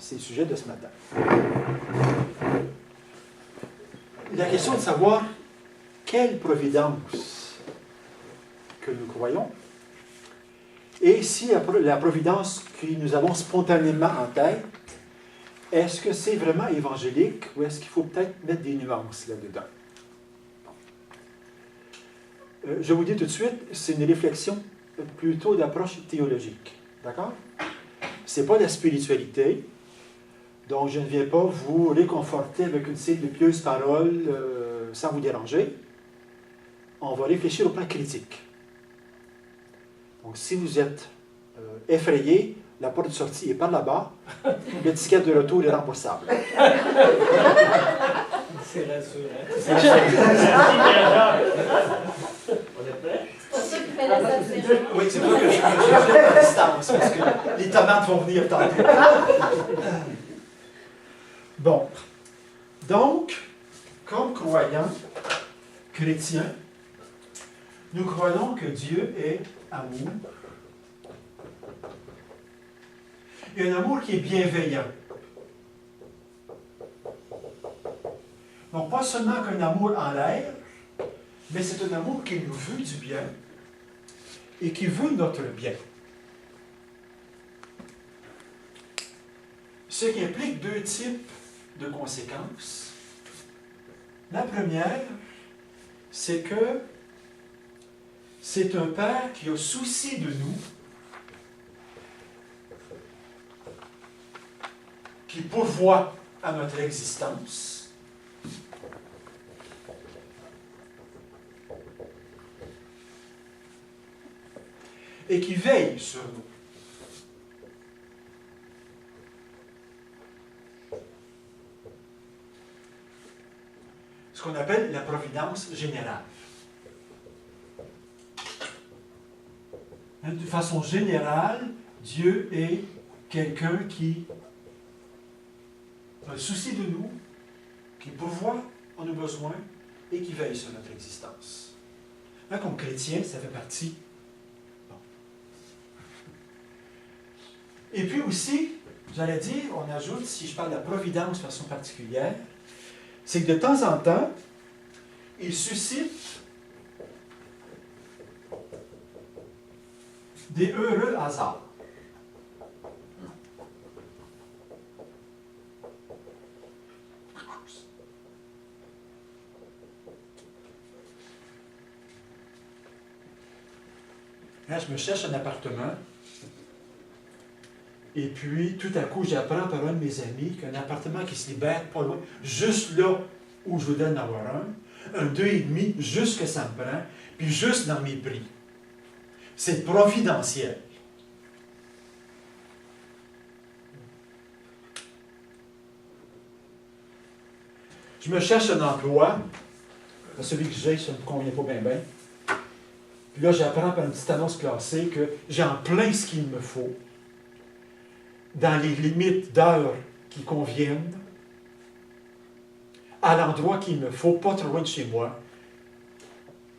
c'est le sujet de ce matin. La question est de savoir quelle providence que nous croyons et si la providence que nous avons spontanément en tête, est-ce que c'est vraiment évangélique ou est-ce qu'il faut peut-être mettre des nuances là-dedans? Je vous dis tout de suite, c'est une réflexion plutôt d'approche théologique. D'accord? Ce n'est pas de la spiritualité, donc je ne viens pas vous réconforter avec une série de pieuses paroles sans vous déranger. On va réfléchir au plan critique. Donc, si vous êtes effrayé, la porte de sortie est par là-bas, le ticket de retour est remboursable. C'est rassurant. On est prêt? C'est pour ça qu'il fait la salle. Oui, c'est pour ça que je fais à distance, parce que les tomates vont venir tantôt. Bon. Donc, comme croyants chrétiens, nous croyons que Dieu est amour. Et un amour qui est bienveillant. Donc, pas seulement qu'un amour en l'air, mais c'est un amour qui nous veut du bien et qui veut notre bien. Ce qui implique deux types de conséquences. La première, c'est que c'est un Père qui a souci de nous, qui pourvoit à notre existence, et qui veille sur nous. Ce qu'on appelle la providence générale. De façon générale, Dieu est quelqu'un qui a le souci de nous, qui pourvoit à nos besoins et qui veille sur notre existence. Là, comme chrétien, ça fait partie. Bon. Et puis aussi, j'allais dire, on ajoute, si je parle de la providence de façon particulière, c'est que de temps en temps, il suscite des heureux hasards. Là, je me cherche un appartement, et puis tout à coup, j'apprends par un de mes amis qu'un appartement qui se libère pas loin, juste là où je voudrais en avoir un 2,5, juste que ça me prend, puis juste dans mes prix. C'est providentiel. Je me cherche un emploi, celui que j'ai, ça ne me convient pas bien. Puis là, j'apprends par une petite annonce classée que j'ai en plein ce qu'il me faut, dans les limites d'heures qui conviennent, à l'endroit qu'il me faut, pas trop loin de chez moi.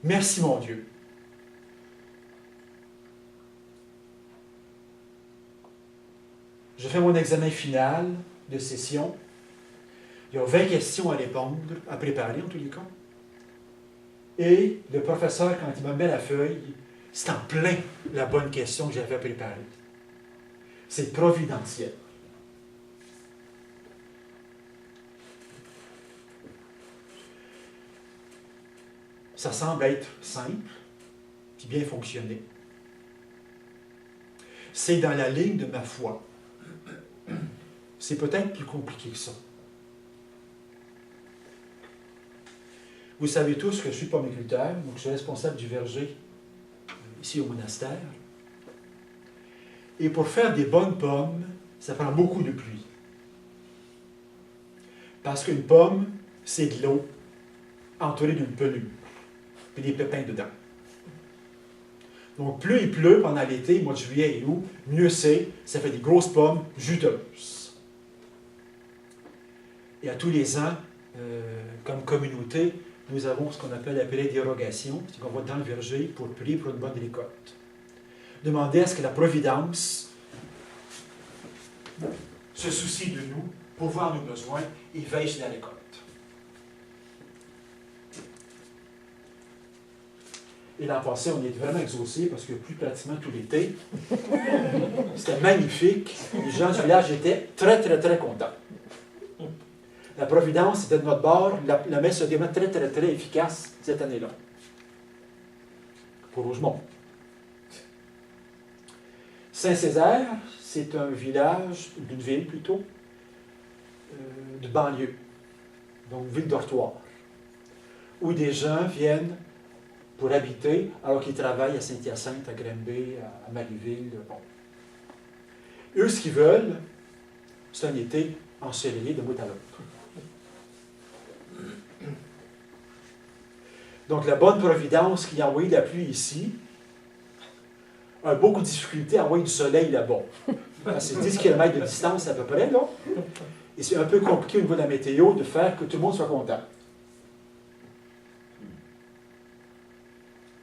Merci, mon Dieu. Je fais mon examen final de session. Il y a 20 questions à répondre, à préparer en tous les cas. Et le professeur, quand il me met la feuille, c'est en plein la bonne question que j'avais préparée. C'est providentiel. Ça semble être simple, puis bien fonctionner. C'est dans la ligne de ma foi. C'est peut-être plus compliqué que ça. Vous savez tous que je suis pomiculteur, donc je suis responsable du verger ici au monastère. Et pour faire des bonnes pommes, ça prend beaucoup de pluie. Parce qu'une pomme, c'est de l'eau entourée d'une pelure, et des pépins dedans. Donc plus il pleut pendant l'été, mois de juillet et août, mieux c'est, ça fait des grosses pommes juteuses. Et à tous les ans, comme communauté, nous avons ce qu'on appelle la période d'irrogation, c'est qu'on va dans le verger pour prier pour une bonne récolte. Demander à ce que la providence se soucie de nous, pourvoit nos besoins et veille sur la récolte. Et l'an passé, on était vraiment exaucés parce que plus pratiquement tout l'été. C'était magnifique. Les gens du village étaient très, très, très contents. La providence était de notre bord. La messe a été très, très, très efficace cette année-là. Pour Rougemont. Saint-Césaire, c'est un village, d'une ville plutôt, de banlieue. Donc, ville dortoir. Où des gens viennent pour habiter, alors qu'ils travaillent à Saint-Hyacinthe, à Granby, à Marieville. Bon. Eux, ce qu'ils veulent, c'est un été ensoleillé de bout à l'autre. Donc, la bonne providence qui a envoyé la pluie ici a beaucoup de difficultés à envoyer du soleil là-bas. C'est 10 km de distance à peu près, là. Et c'est un peu compliqué au niveau de la météo de faire que tout le monde soit content.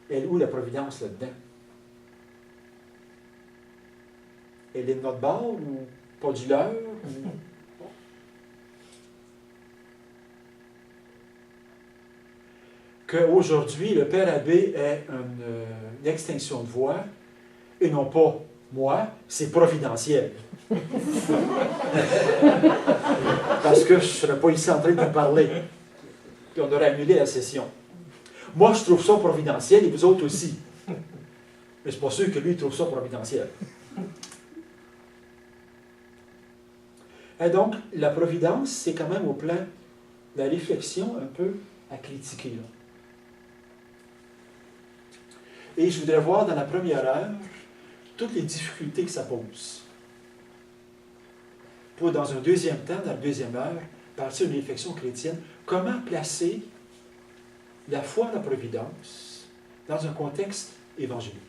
Elle est où la providence là-dedans? Elle est de notre bord ou pas du leur? Qu'aujourd'hui, le Père Abbé ait une extinction de voix, et non pas moi, c'est providentiel. Parce que je ne serais pas ici en train de vous parler. Puis on aurait annulé la session. Moi, je trouve ça providentiel, et vous autres aussi. Mais c'est pas sûr que lui, il trouve ça providentiel. Et donc, la providence, c'est quand même au plan de la réflexion un peu à critiquer. Là. Et je voudrais voir dans la première heure toutes les difficultés que ça pose. Pour, dans un deuxième temps, dans la deuxième heure, partir d'une réflexion chrétienne, comment placer la foi en la providence dans un contexte évangélique.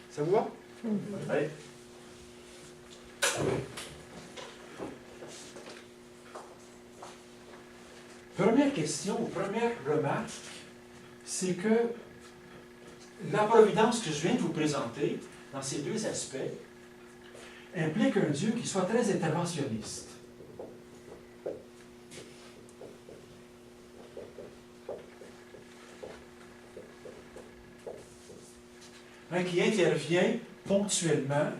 Ça vous va? Oui. Première question, ou première remarque, c'est que la providence que je viens de vous présenter, dans ces deux aspects, implique un Dieu qui soit très interventionniste. Qui intervient ponctuellement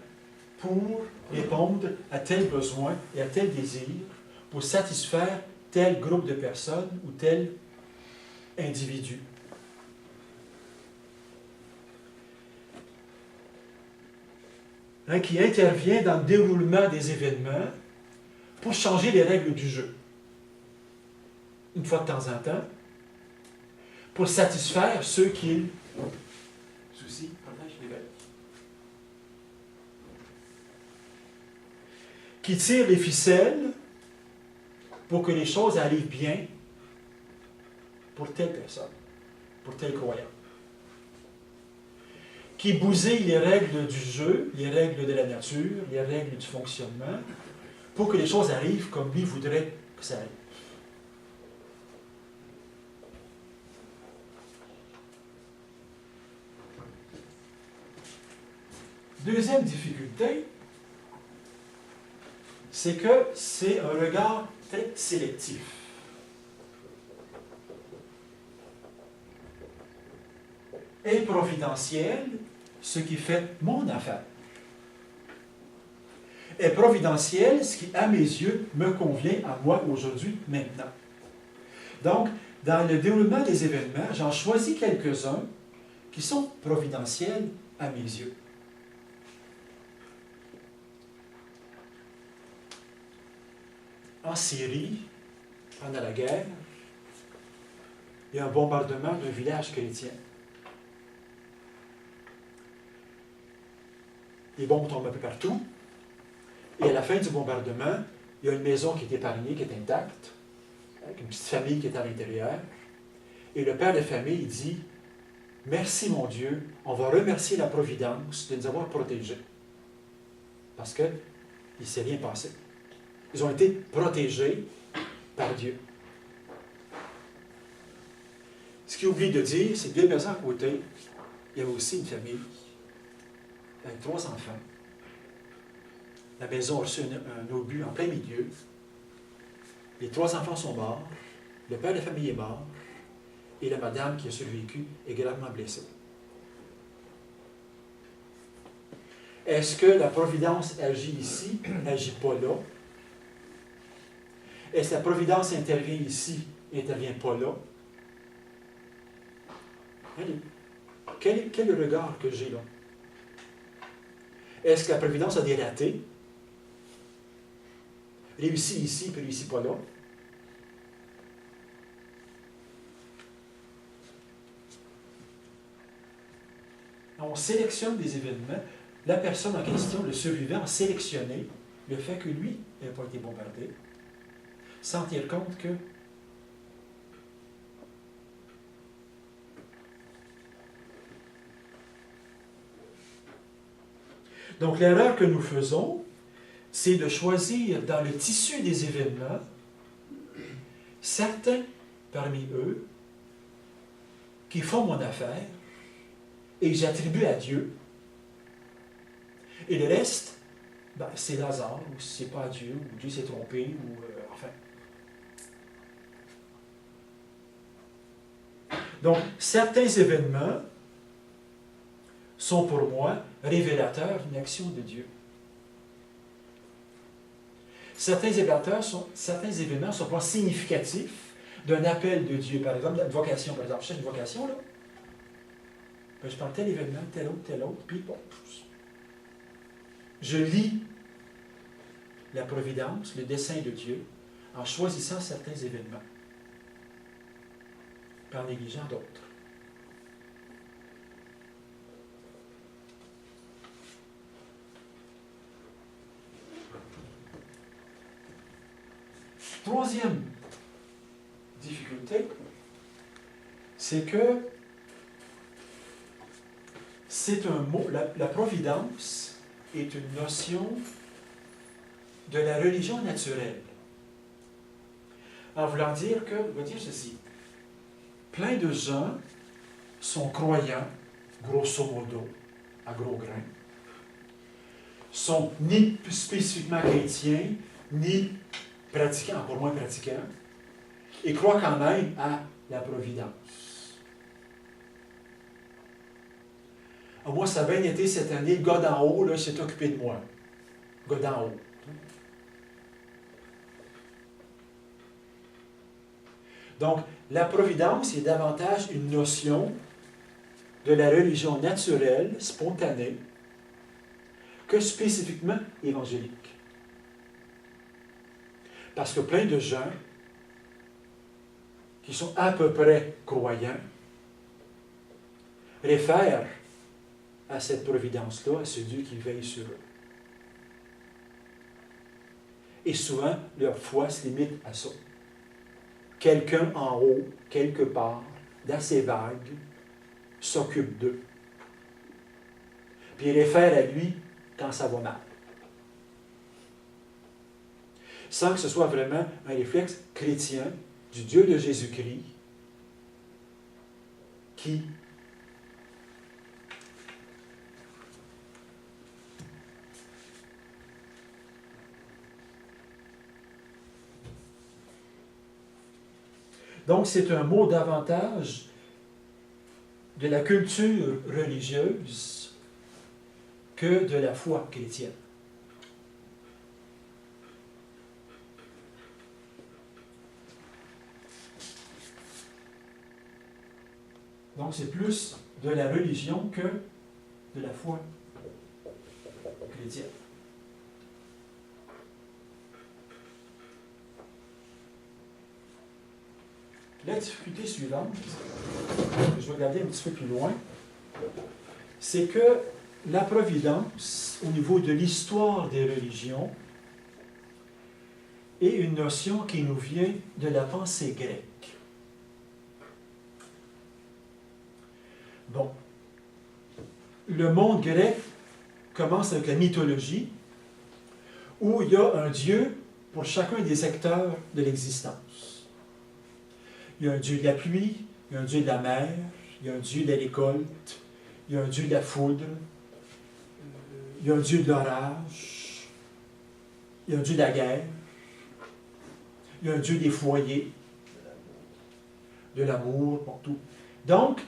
pour répondre à tel besoin et à tel désir, pour satisfaire tel groupe de personnes ou tel individu. Qui intervient dans le déroulement des événements pour changer les règles du jeu. Une fois de temps en temps, pour satisfaire ceux qui soucis, partage les bêtes. Qui tire les ficelles pour que les choses arrivent bien pour telle personne, pour tel croyant. Qui bousille les règles du jeu, les règles de la nature, les règles du fonctionnement, pour que les choses arrivent comme lui voudrait que ça arrive. Deuxième difficulté, c'est que c'est un regard très sélectif. Et providentiel, ce qui fait mon affaire. Et providentiel, ce qui, à mes yeux, me convient à moi aujourd'hui, maintenant. Donc, dans le déroulement des événements, j'en choisis quelques-uns qui sont providentiels à mes yeux. En Syrie, pendant la guerre, il y a un bombardement d'un village chrétien. Les bombes tombent un peu partout. Et à la fin du bombardement, il y a une maison qui est épargnée, qui est intacte, avec une petite famille qui est à l'intérieur. Et le père de famille dit « Merci mon Dieu, on va remercier la Providence de nous avoir protégés. » Parce qu'il ne s'est rien passé. Ils ont été protégés par Dieu. Ce qu'il oublie de dire, c'est que deux personnes à côté, il y avait aussi une famille avec 3 enfants. La maison a reçu un obus en plein milieu. Les 3 enfants sont morts. Le père de la famille est mort. Et la madame qui a survécu est gravement blessée. Est-ce que la providence agit ici, n'agit pas là? Est-ce que la providence intervient ici, n'intervient pas là? Allez, quel est le regard que j'ai là? Est-ce que la providence a des ratés? Réussit ici, puis réussit pas là? On sélectionne des événements. La personne en question, le survivant, a sélectionné le fait que lui n'avait pas été bombardé, sans tenir compte que donc l'erreur que nous faisons, c'est de choisir dans le tissu des événements certains parmi eux qui font mon affaire et que j'attribue à Dieu. Et le reste, ben, c'est Lazare, ou c'est pas à Dieu, ou Dieu s'est trompé, ou enfin. Donc, certains événements sont pour moi révélateurs d'une action de Dieu. Certains événements sont pas significatifs d'un appel de Dieu. Par exemple, la vocation, par exemple. Je cherche une vocation, là. Ben, je prends tel événement, tel autre, puis bon. Je lis la providence, le dessein de Dieu, en choisissant certains événements, puis en négligeant d'autres. Troisième difficulté, c'est que c'est un mot, la providence est une notion de la religion naturelle. En voulant dire que, on va dire ceci, plein de gens sont croyants, grosso modo, à gros grains, sont ni spécifiquement chrétiens, ni pratiquants, encore moins pratiquants, et croient quand même à la providence. Moi, ça a bien été cette année, le gars d'en haut, là, s'est occupé de moi. Le gars d'en haut. Donc, la providence est davantage une notion de la religion naturelle, spontanée, que spécifiquement évangélique. Parce que plein de gens qui sont à peu près croyants réfèrent à cette providence-là, à ce Dieu qui veille sur eux. Et souvent, leur foi se limite à ça. Quelqu'un en haut, quelque part, d'assez vague, s'occupe d'eux. Puis il réfère à lui quand ça va mal. Sans que ce soit vraiment un réflexe chrétien du Dieu de Jésus-Christ qui donc, c'est un mot davantage de la culture religieuse que de la foi chrétienne. Donc, c'est plus de la religion que de la foi chrétienne. La difficulté suivante, je vais regarder un petit peu plus loin, c'est que la providence, au niveau de l'histoire des religions, est une notion qui nous vient de la pensée grecque. Bon, le monde grec commence avec la mythologie, où il y a un Dieu pour chacun des secteurs de l'existence. Il y a un Dieu de la pluie, il y a un Dieu de la mer, il y a un Dieu de la récolte, il y a un Dieu de la foudre, il y a un Dieu de l'orage, il y a un Dieu de la guerre, il y a un Dieu des foyers, de l'amour, pour tout. Donc,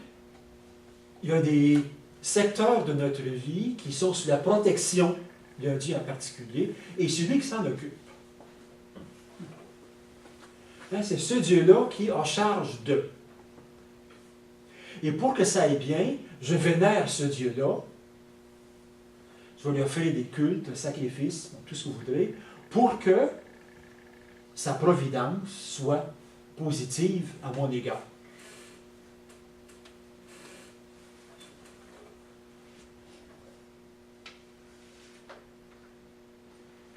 il y a des secteurs de notre vie qui sont sous la protection d'un Dieu en particulier, et c'est lui qui s'en occupe. Hein, c'est ce Dieu-là qui est en charge d'eux. Et pour que ça aille bien, je vénère ce Dieu-là. Je vais lui offrir des cultes, des sacrifices, tout ce que vous voudrez, pour que sa providence soit positive à mon égard.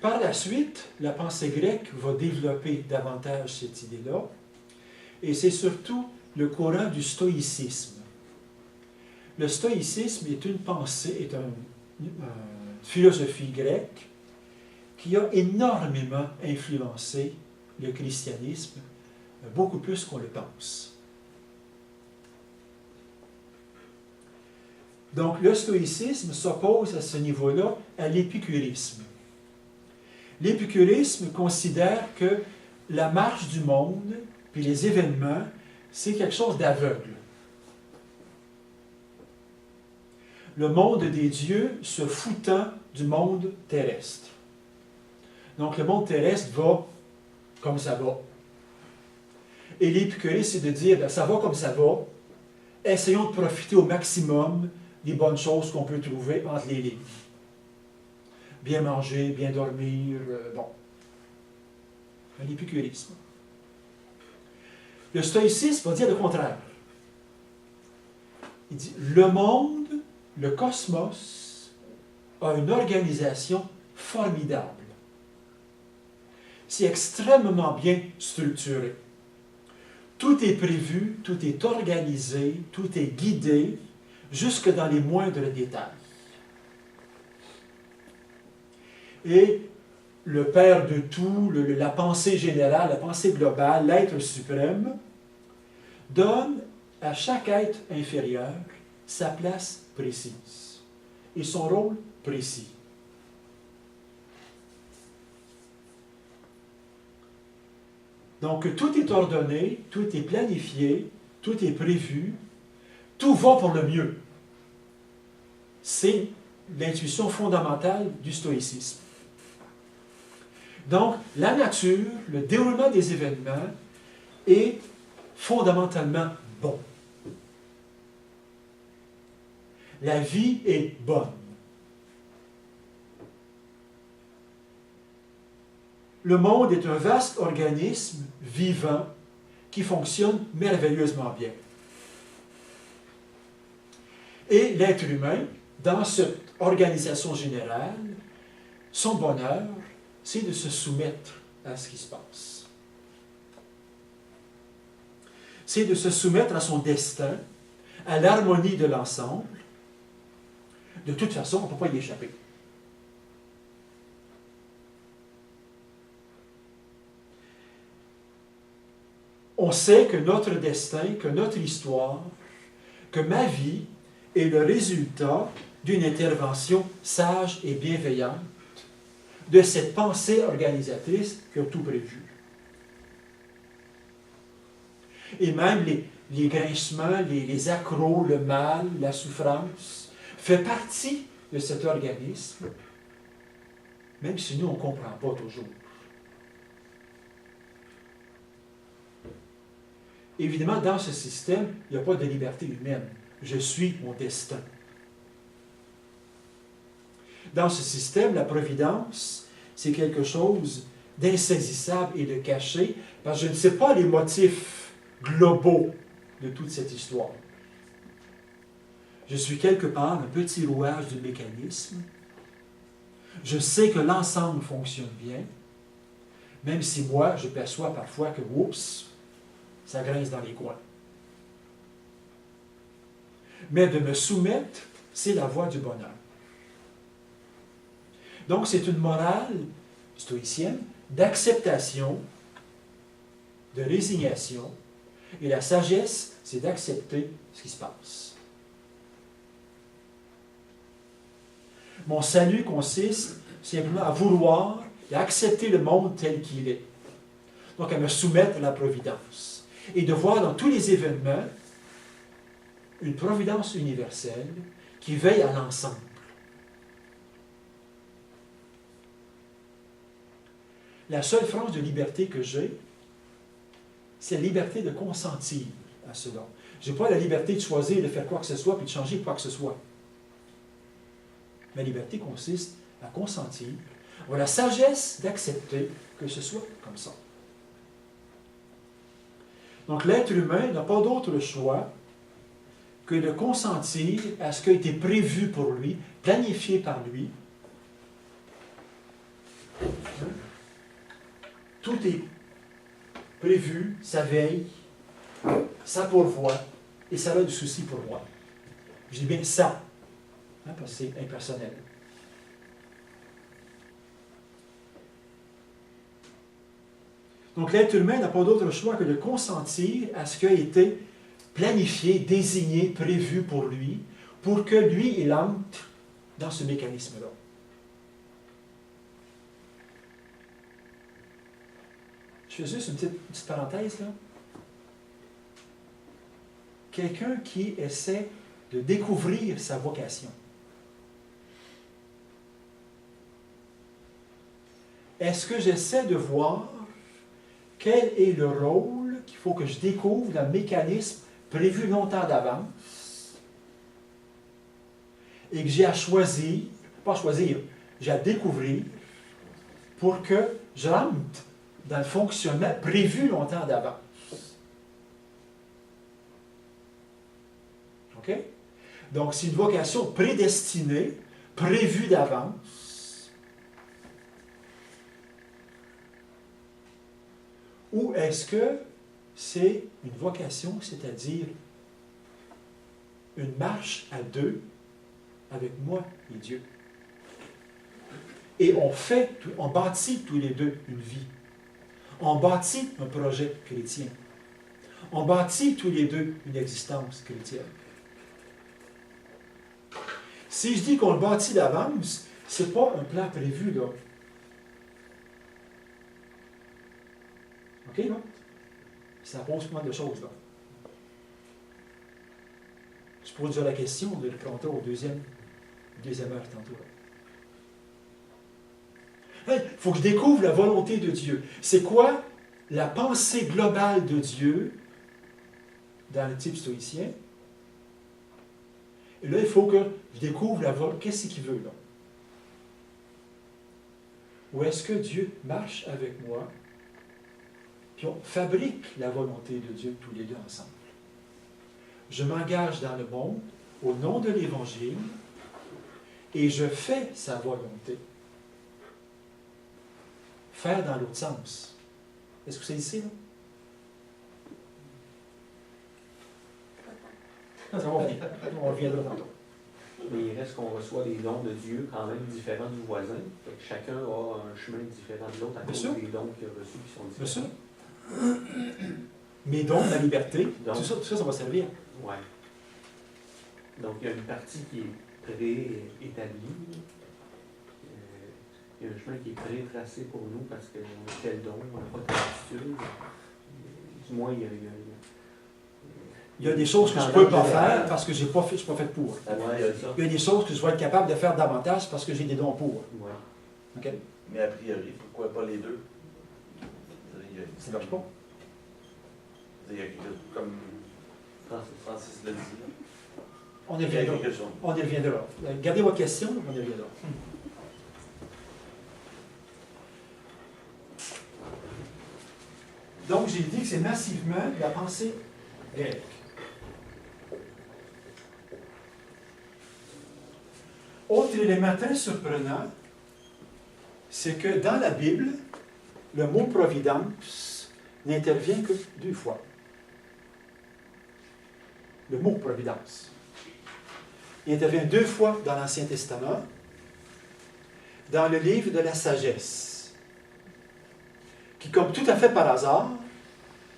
Par la suite, la pensée grecque va développer davantage cette idée-là, et c'est surtout le courant du stoïcisme. Le stoïcisme est une pensée, est une philosophie grecque qui a énormément influencé le christianisme, beaucoup plus qu'on le pense. Donc, le stoïcisme s'oppose à ce niveau-là à l'épicurisme. L'épicurisme considère que la marche du monde, puis les événements, c'est quelque chose d'aveugle. Le monde des dieux se foutant du monde terrestre. Donc le monde terrestre va comme ça va. Et l'épicurisme, c'est de dire, bien, ça va comme ça va, essayons de profiter au maximum des bonnes choses qu'on peut trouver entre les lignes. Bien manger, bien dormir, bon. L'épicurisme. Le stoïcisme va dire le contraire. Il dit, le monde, le cosmos, a une organisation formidable. C'est extrêmement bien structuré. Tout est prévu, tout est organisé, tout est guidé, jusque dans les moindres détails. Et le Père de tout, la pensée générale, la pensée globale, l'être suprême, donne à chaque être inférieur sa place précise et son rôle précis. Donc tout est ordonné, tout est planifié, tout est prévu, tout va pour le mieux. C'est l'intuition fondamentale du stoïcisme. Donc, la nature, le déroulement des événements est fondamentalement bon. La vie est bonne. Le monde est un vaste organisme vivant qui fonctionne merveilleusement bien. Et l'être humain, dans cette organisation générale, son bonheur, c'est de se soumettre à ce qui se passe. C'est de se soumettre à son destin, à l'harmonie de l'ensemble. De toute façon, on ne peut pas y échapper. On sait que notre destin, que notre histoire, que ma vie est le résultat d'une intervention sage et bienveillante de cette pensée organisatrice qui a tout prévu. Et même les grincements, les accros, le mal, la souffrance, fait partie de cet organisme, même si nous, on ne comprend pas toujours. Évidemment, dans ce système, il n'y a pas de liberté humaine. Je suis mon destin. Dans ce système, la providence, c'est quelque chose d'insaisissable et de caché, parce que je ne sais pas les motifs globaux de toute cette histoire. Je suis quelque part un petit rouage du mécanisme. Je sais que l'ensemble fonctionne bien, même si moi, je perçois parfois que, oups, ça grince dans les coins. Mais de me soumettre, c'est la voie du bonheur. Donc, c'est une morale stoïcienne d'acceptation, de résignation, et la sagesse, c'est d'accepter ce qui se passe. Mon salut consiste simplement à vouloir et à accepter le monde tel qu'il est. Donc, à me soumettre à la providence. Et de voir dans tous les événements une providence universelle qui veille à l'ensemble. La seule frange de liberté que j'ai, c'est la liberté de consentir à cela. Je n'ai pas la liberté de choisir de faire quoi que ce soit puis de changer quoi que ce soit. Ma liberté consiste à consentir, avoir la sagesse d'accepter que ce soit comme ça. Donc l'être humain n'a pas d'autre choix que de consentir à ce qui a été prévu pour lui, planifié par lui. Tout est prévu, ça veille, ça pourvoit, et ça a du souci pour moi. Je dis bien ça, parce que c'est impersonnel. Donc l'être humain n'a pas d'autre choix que de consentir à ce qui a été planifié, désigné, prévu pour lui, pour que lui, il entre dans ce mécanisme-là. Je fais juste une petite parenthèse, là. Quelqu'un qui essaie de découvrir sa vocation. Est-ce que j'essaie de voir quel est le rôle qu'il faut que je découvre dans le mécanisme prévu longtemps d'avance et que j'ai à choisir, pas choisir, j'ai à découvrir pour que je rentre dans le fonctionnement prévu longtemps d'avance. OK? Donc, c'est une vocation prédestinée, prévue d'avance. Ou est-ce que c'est une vocation, c'est-à-dire une marche à deux avec moi et Dieu? Et on bâtit tous les deux une vie. On bâtit un projet chrétien. On bâtit tous les deux une existence chrétienne. Si je dis qu'on le bâtit d'avance, ce n'est pas un plan prévu, là. OK, là? Ça pose plein de choses, là. Je pose déjà la question de tantôt au deuxième heure, tantôt. Il faut que je découvre la volonté de Dieu. C'est quoi la pensée globale de Dieu dans le type stoïcien? Et là, il faut que je découvre qu'est-ce qu'il veut, là. Ou est-ce que Dieu marche avec moi, puis on fabrique la volonté de Dieu tous les deux ensemble? Je m'engage dans le monde au nom de l'Évangile et je fais sa volonté. Faire dans l'autre sens. Est-ce que c'est ici, là? Non, ça va venir. On reviendra tantôt. Mais il reste qu'on reçoit des dons de Dieu quand même différents du voisin. Fait que chacun a un chemin différent de l'autre à cause des dons qu'il a reçus qui sont différents. Bien sûr. Mes dons, ma liberté, tout ça, ça va servir. Oui. Donc, il y a une partie qui est préétablie. Il y a un chemin qui est pré-tracé pour nous parce qu'on a tel don, on n'a pas telle attitude. Du moins, il y a des choses que je ne peux pas faire parce que je ne suis pas fait pour. Ouais, il y a des choses que je vais être capable de faire davantage parce que j'ai des dons pour. Ouais. OK? Mais a priori, pourquoi pas les deux? Ça ne marche pas. Il y a comme Francis l'a dit. On y reviendra. Gardez votre question, on y reviendra. Donc, j'ai dit que c'est massivement la pensée grecque. Autre élément très surprenant, c'est que dans la Bible, le mot providence n'intervient que 2 fois. Le mot providence. Il intervient 2 fois dans l'Ancien Testament, dans le livre de la sagesse, qui, comme tout à fait par hasard,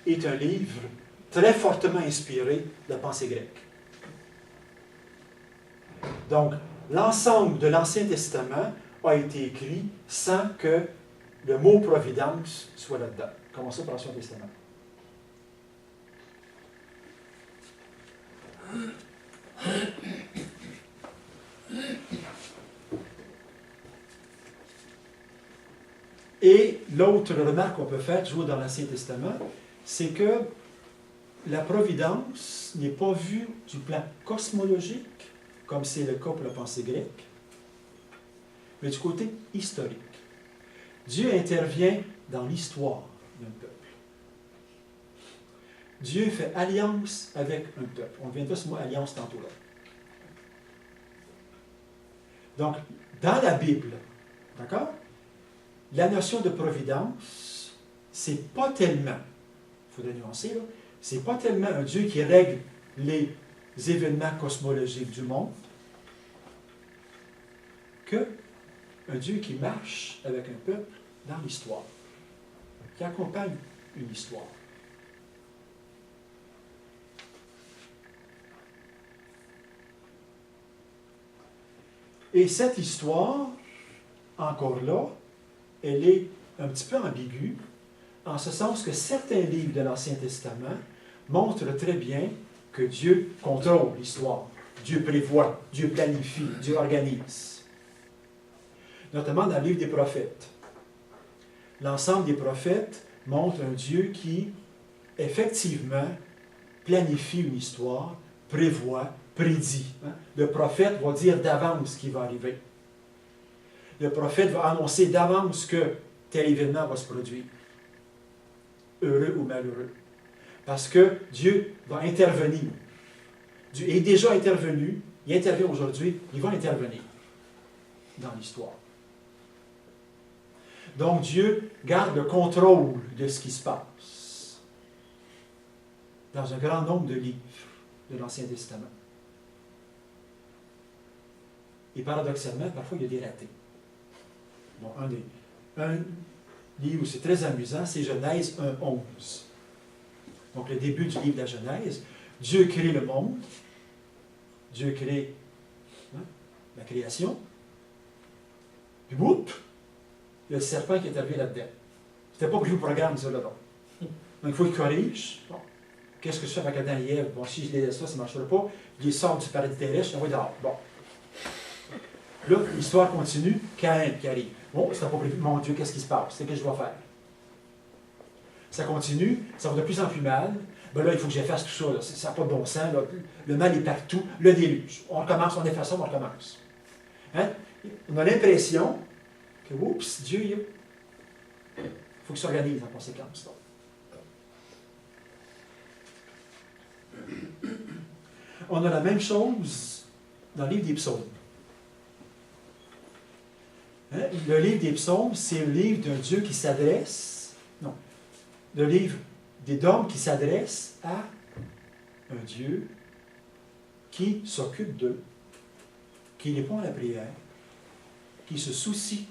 est un livre très fortement inspiré de la pensée grecque. Donc, l'ensemble de l'Ancien Testament a été écrit sans que le mot providence soit là-dedans. Commençons par l'Ancien Testament. Et l'autre remarque qu'on peut faire, toujours dans l'Ancien Testament, c'est que la providence n'est pas vue du plan cosmologique, comme c'est le cas pour la pensée grecque, mais du côté historique. Dieu intervient dans l'histoire d'un peuple. Dieu fait alliance avec un peuple. On viendra ce mot alliance tantôt là. Donc, dans la Bible, d'accord, la notion de providence, c'est pas tellement, il faudrait nuancer, là, c'est pas tellement un Dieu qui règle les événements cosmologiques du monde, que un Dieu qui marche avec un peuple dans l'histoire, qui accompagne une histoire. Et cette histoire, encore là, elle est un petit peu ambiguë, en ce sens que certains livres de l'Ancien Testament montrent très bien que Dieu contrôle l'histoire, Dieu prévoit, Dieu planifie, Dieu organise. Notamment dans le livre des prophètes. L'ensemble des prophètes montre un Dieu qui, effectivement, planifie une histoire, prévoit, prédit. Le prophète va dire d'avance ce qui va arriver. Le prophète va annoncer d'avance que tel événement va se produire. Heureux ou malheureux. Parce que Dieu va intervenir. Dieu est déjà intervenu, il intervient aujourd'hui, il va intervenir dans l'histoire. Donc Dieu garde le contrôle de ce qui se passe dans un grand nombre de livres de l'Ancien Testament. Et paradoxalement, parfois il y a des ratés. Bon, un livre où c'est très amusant, c'est Genèse 1:11. Donc le début du livre de la Genèse, Dieu crée le monde, Dieu crée la création, puis boum, il y a le serpent qui est arrivé là-dedans. C'était pas prévu au programme, ça, là. Donc il faut qu'il corrige. Bon. Qu'est-ce que je fais avec Adam et Ève? Bon, si je les laisse là, ça ne marchera pas. Je les sors du paradis terrestre, je les envoie dehors. Bon. Là, l'histoire continue, Caïn qui arrive. Bon, c'était pas prévu. Mon Dieu, qu'est-ce qui se passe? C'est ce que je dois faire. Ça continue, ça va de plus en plus mal. Ben là, il faut que j'efface tout ça. Là. Ça n'a pas de bon sens. Là. Le mal est partout. Le déluge. On recommence, on efface ça, on recommence. Hein? On a l'impression que, oups, Dieu, il faut qu'il s'organise en conséquence. Là. On a la même chose dans le livre des psaumes. Hein? Le livre des psaumes, c'est le livre d'un Dieu qui s'adresse, non, le livre d'hommes qui s'adresse à un Dieu qui s'occupe d'eux, qui répond à la prière, qui se soucie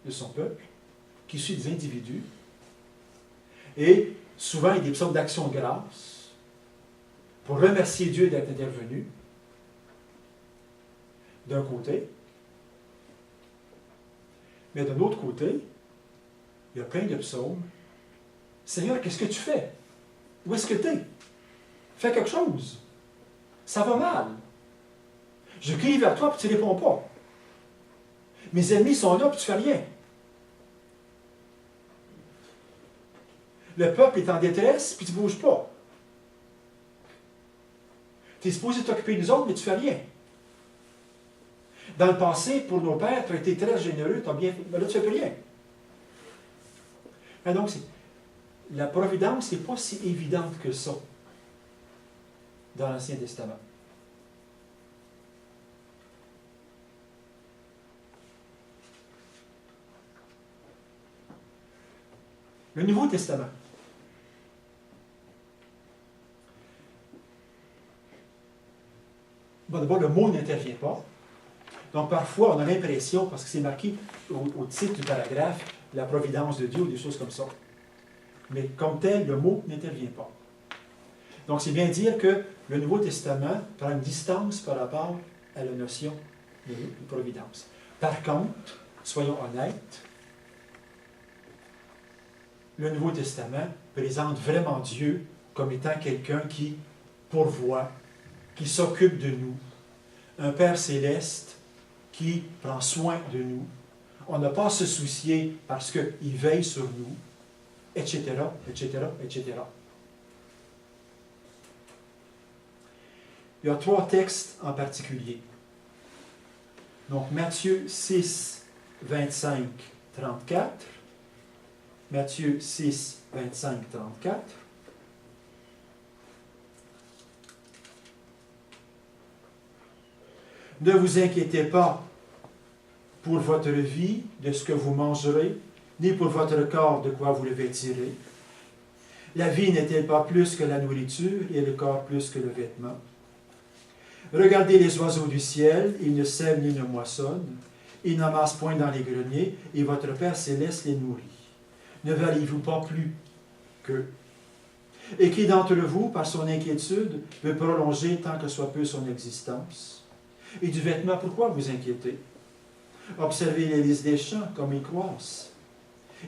de son peuple, qui suit des individus, et souvent il y a des psaumes d'action de grâce, pour remercier Dieu d'être intervenu, d'un côté, mais d'un autre côté, il y a plein de psaumes. Seigneur, qu'est-ce que tu fais? Où est-ce que tu es? Fais quelque chose. Ça va mal. Je crie vers toi, puis tu ne réponds pas. Mes ennemis sont là, puis tu ne fais rien. Le peuple est en détresse, puis tu ne bouges pas. Tu es supposé t'occuper des autres, mais tu ne fais rien. Dans le passé, pour nos pères, tu as été très généreux, tu as bien fait, mais là, tu ne fais plus rien. Et donc, la providence n'est pas si évidente que ça dans l'Ancien Testament. Le Nouveau Testament. Bon, d'abord, le mot n'intervient pas. Donc, parfois, on a l'impression, parce que c'est marqué au titre du paragraphe, la providence de Dieu ou des choses comme ça. Mais comme tel, le mot n'intervient pas. Donc, c'est bien dire que le Nouveau Testament prend une distance par rapport à la notion de providence. Par contre, soyons honnêtes, le Nouveau Testament présente vraiment Dieu comme étant quelqu'un qui pourvoit, qui s'occupe de nous, un Père céleste qui prend soin de nous. On n'a pas à se soucier parce qu'il veille sur nous, etc., etc., etc. Il y a 3 textes en particulier. Donc, Matthieu 6, 25, 34. Matthieu 6, 25, 34. Ne vous inquiétez pas pour votre vie, de ce que vous mangerez, ni pour votre corps, de quoi vous le vêtirez. La vie n'est-elle pas plus que la nourriture, et le corps plus que le vêtement? Regardez les oiseaux du ciel, ils ne sèment ni ne moissonnent, ils n'amassent point dans les greniers, et votre Père céleste les nourrit. Ne valez-vous pas plus qu'eux? Et qui d'entre vous, par son inquiétude, veut prolonger tant que soit peu son existence? Et du vêtement, pourquoi vous inquiétez? Observez les lys des champs, comme ils croissent.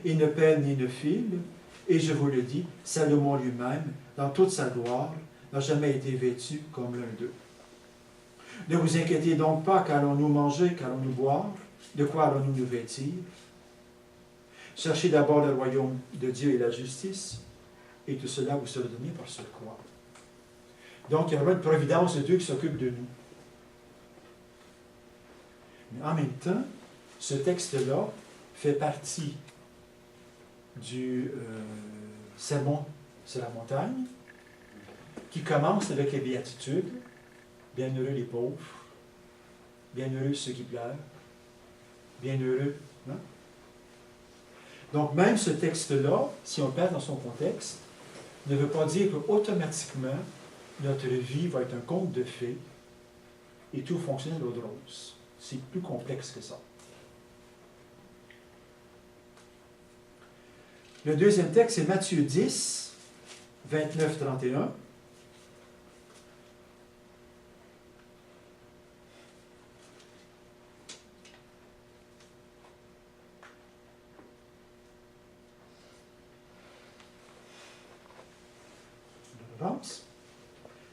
Ils ne peinent ni ne filent, et je vous le dis, Salomon lui-même, dans toute sa gloire, n'a jamais été vêtu comme l'un d'eux. Ne vous inquiétez donc pas, qu'allons-nous manger, qu'allons-nous boire, de quoi allons-nous nous vêtir? Cherchez d'abord le royaume de Dieu et la justice, et tout cela vous sera donné par ce croix. Donc, il y a vraiment une providence de Dieu qui s'occupe de nous. Mais en même temps, ce texte-là fait partie du sermon sur la montagne, qui commence avec les béatitudes. Bienheureux les pauvres, bienheureux ceux qui pleurent, bienheureux. Hein? Donc, même ce texte-là, si on le place dans son contexte, ne veut pas dire qu'automatiquement, notre vie va être un conte de fées et tout fonctionne à l'eau de rose. C'est plus complexe que ça. Le deuxième texte, c'est Matthieu 10, 29, 31.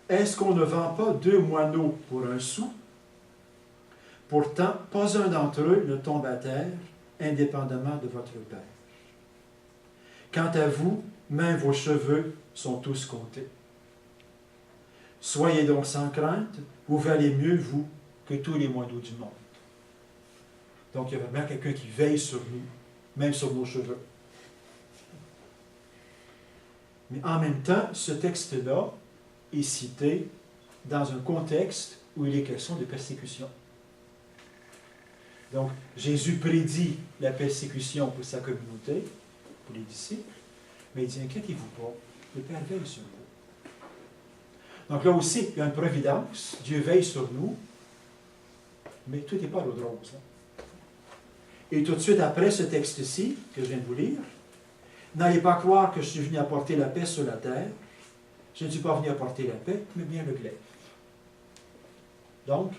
Est-ce qu'on ne vend pas 2 moineaux pour 1 sou? Pourtant, pas un d'entre eux ne tombe à terre, indépendamment de votre Père. Quant à vous, même vos cheveux sont tous comptés. Soyez donc sans crainte, vous valez mieux, vous, que tous les moineaux du monde. Donc, il y a vraiment quelqu'un qui veille sur nous, même sur nos cheveux. Mais en même temps, ce texte-là est cité dans un contexte où il est question de persécution. Donc, Jésus prédit la persécution pour sa communauté, pour les disciples, mais il dit, inquiétez-vous pas, le Père veille sur vous. Donc là aussi, il y a une providence, Dieu veille sur nous, mais tout n'est pas à l'eau de rose. Hein? Et tout de suite après ce texte-ci, que je viens de vous lire, n'allez pas croire que je suis venu apporter la paix sur la terre. Je ne suis pas venu apporter la paix, mais bien le glaive. Donc,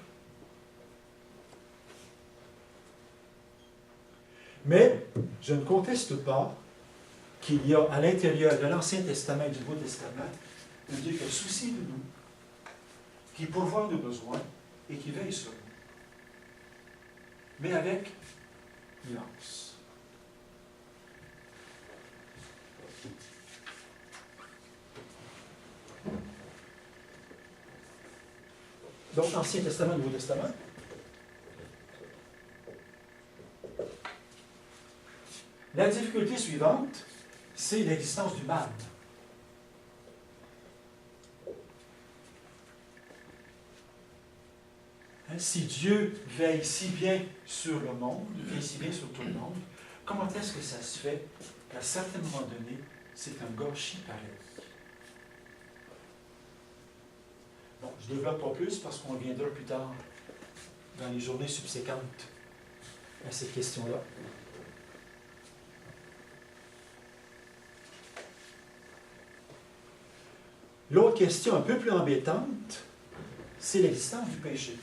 mais je ne conteste pas qu'il y a à l'intérieur de l'Ancien Testament et du Nouveau Testament un Dieu qui a souci de nous, qui pourvoit nos besoins et qui veille sur nous. Mais avec nuance. Donc, Ancien Testament, Nouveau Testament. La difficulté suivante, c'est l'existence du mal. Hein, si Dieu veille si bien sur le monde, veille si bien sur tout le monde, comment est-ce que ça se fait qu'à un certain moment donné, c'est un gâchis pareil? Bon, je ne développe pas plus parce qu'on reviendra plus tard dans les journées subséquentes à cette question-là. L'autre question un peu plus embêtante, c'est l'existence du péché.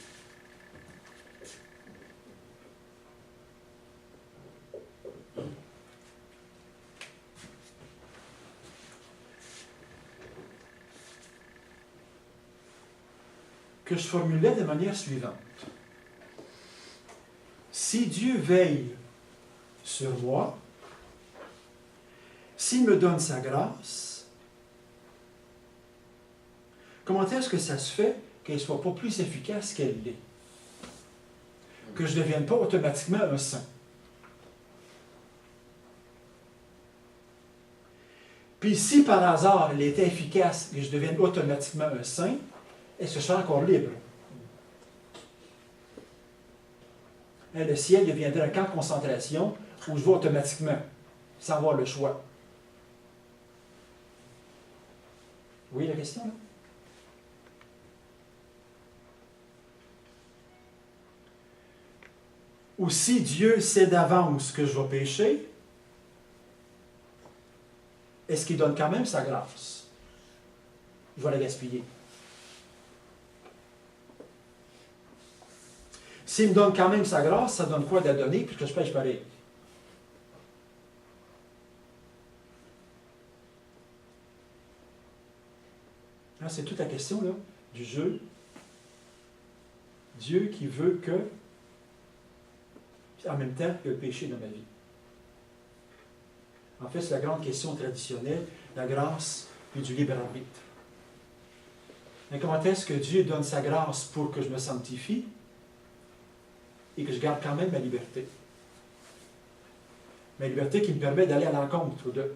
que je formulais de manière suivante. Si Dieu veille sur moi, s'il me donne sa grâce, comment est-ce que ça se fait qu'elle ne soit pas plus efficace qu'elle l'est? Que je ne devienne pas automatiquement un saint. Puis si par hasard elle était efficace et je devienne automatiquement un saint, est-ce que je serai encore libre? Le ciel deviendrait un camp de concentration où je vais automatiquement, sans avoir le choix. Vous voyez la question, là? Ou si Dieu sait d'avance que je vais pécher, est-ce qu'il donne quand même sa grâce? Je vais la gaspiller. S'il me donne quand même sa grâce, ça donne quoi de la donner puisque je pêche pareil? C'est toute la question là, du jeu. Dieu qui veut que, en même temps, il y a le péché dans ma vie. En fait, c'est la grande question traditionnelle, la grâce et du libre arbitre. Mais comment est-ce que Dieu donne sa grâce pour que je me sanctifie et que je garde quand même ma liberté? Ma liberté qui me permet d'aller à l'encontre de.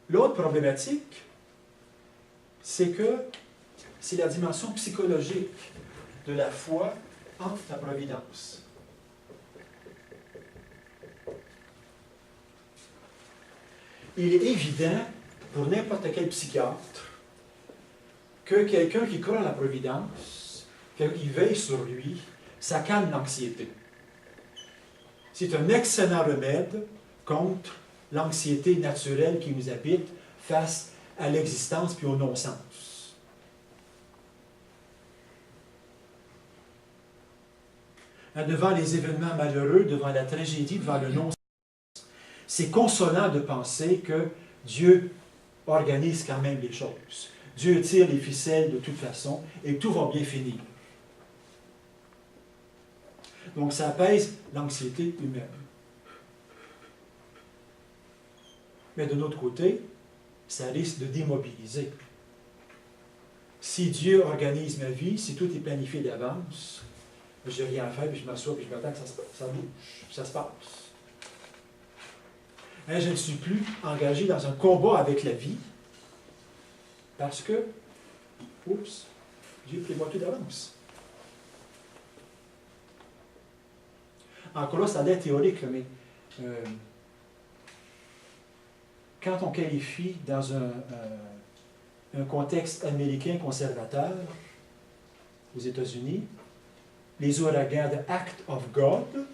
L'autre problématique, c'est que c'est la dimension psychologique de la foi en la providence. Il est évident pour n'importe quel psychiatre que quelqu'un qui croit en la providence, quelqu'un qui veille sur lui, ça calme l'anxiété. C'est un excellent remède contre l'anxiété naturelle qui nous habite face à l'existence puis au non-sens. Devant les événements malheureux, devant la tragédie, devant le non-sens, c'est consolant de penser que Dieu organise quand même les choses. Dieu tire les ficelles de toute façon et tout va bien finir. Donc ça apaise l'anxiété humaine. Mais de l'autre côté, ça risque de démobiliser. Si Dieu organise ma vie, si tout est planifié d'avance, je n'ai rien à faire, puis je m'assois, puis je m'attends que ça bouge, ça se passe. Je ne suis plus engagé dans un combat avec la vie, parce que, oups, Dieu prévoit tout d'avance. Encore là, ça a l'air théorique, mais quand on qualifie dans un contexte américain conservateur, aux États-Unis, les ouragans de Act of God,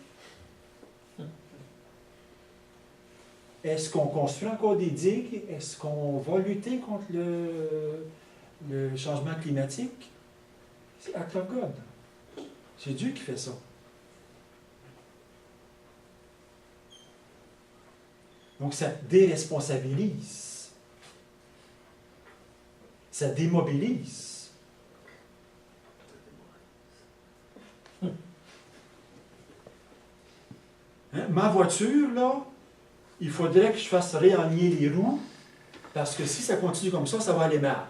est-ce qu'on construit encore des digues? Est-ce qu'on va lutter contre le changement climatique? C'est Act of God. C'est Dieu qui fait ça. Donc, ça déresponsabilise. Ça démobilise. Ma voiture, là, il faudrait que je fasse réaligner les roues, parce que si ça continue comme ça va aller mal.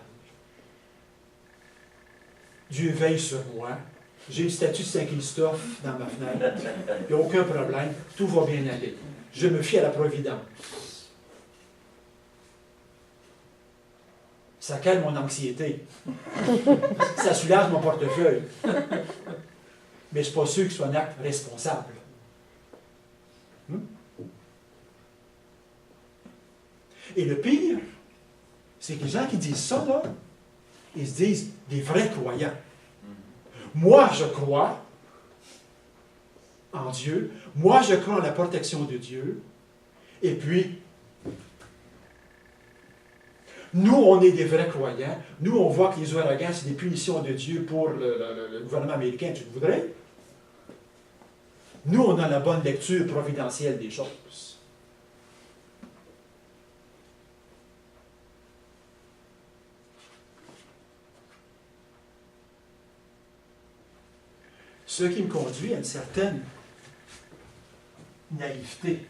Dieu veille sur moi. J'ai le statut de Saint-Christophe dans ma fenêtre. Il n'y a aucun problème. Tout va bien aller. Je me fie à la providence. Ça calme mon anxiété. Ça soulage mon portefeuille. Mais je ne suis pas sûr que ce soit un acte responsable. Et le pire, c'est que les gens qui disent ça, là, ils se disent des vrais croyants. Moi, je crois en Dieu. Moi, je crois en la protection de Dieu. Et puis, nous, on est des vrais croyants. Nous, on voit que les ouragans, c'est des punitions de Dieu pour le gouvernement américain. Tu le voudrais? Nous, on a la bonne lecture providentielle des choses. Ce qui me conduit à une certaine naïveté.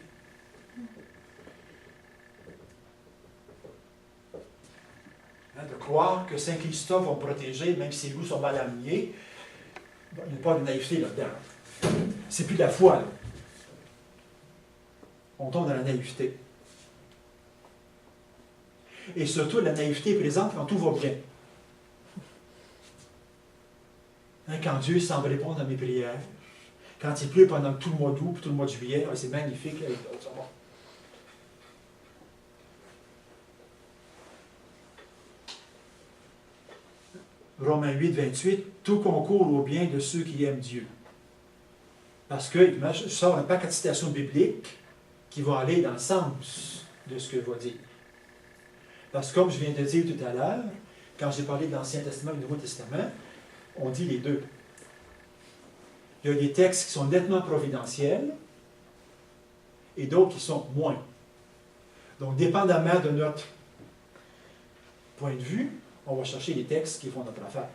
De croire que Saint Christophe va me protéger, même si les loups sont mal alignés, il n'y a pas de naïveté là-dedans. C'est plus de la foi, là. On tombe dans la naïveté. Et surtout, la naïveté est présente quand tout va bien. Quand Dieu semble répondre à mes prières, quand il pleut pendant tout le mois d'août, tout le mois de juillet, c'est magnifique. Là, Romains 8, 28, tout concourt au bien de ceux qui aiment Dieu. Parce que je sors un paquet de citations bibliques qui vont aller dans le sens de ce que je vais dire. Parce que comme je viens de dire tout à l'heure, quand j'ai parlé de l'Ancien Testament et du Nouveau Testament, on dit les deux. Il y a des textes qui sont nettement providentiels et d'autres qui sont moins. Donc, dépendamment de notre point de vue, on va chercher les textes qui font notre affaire.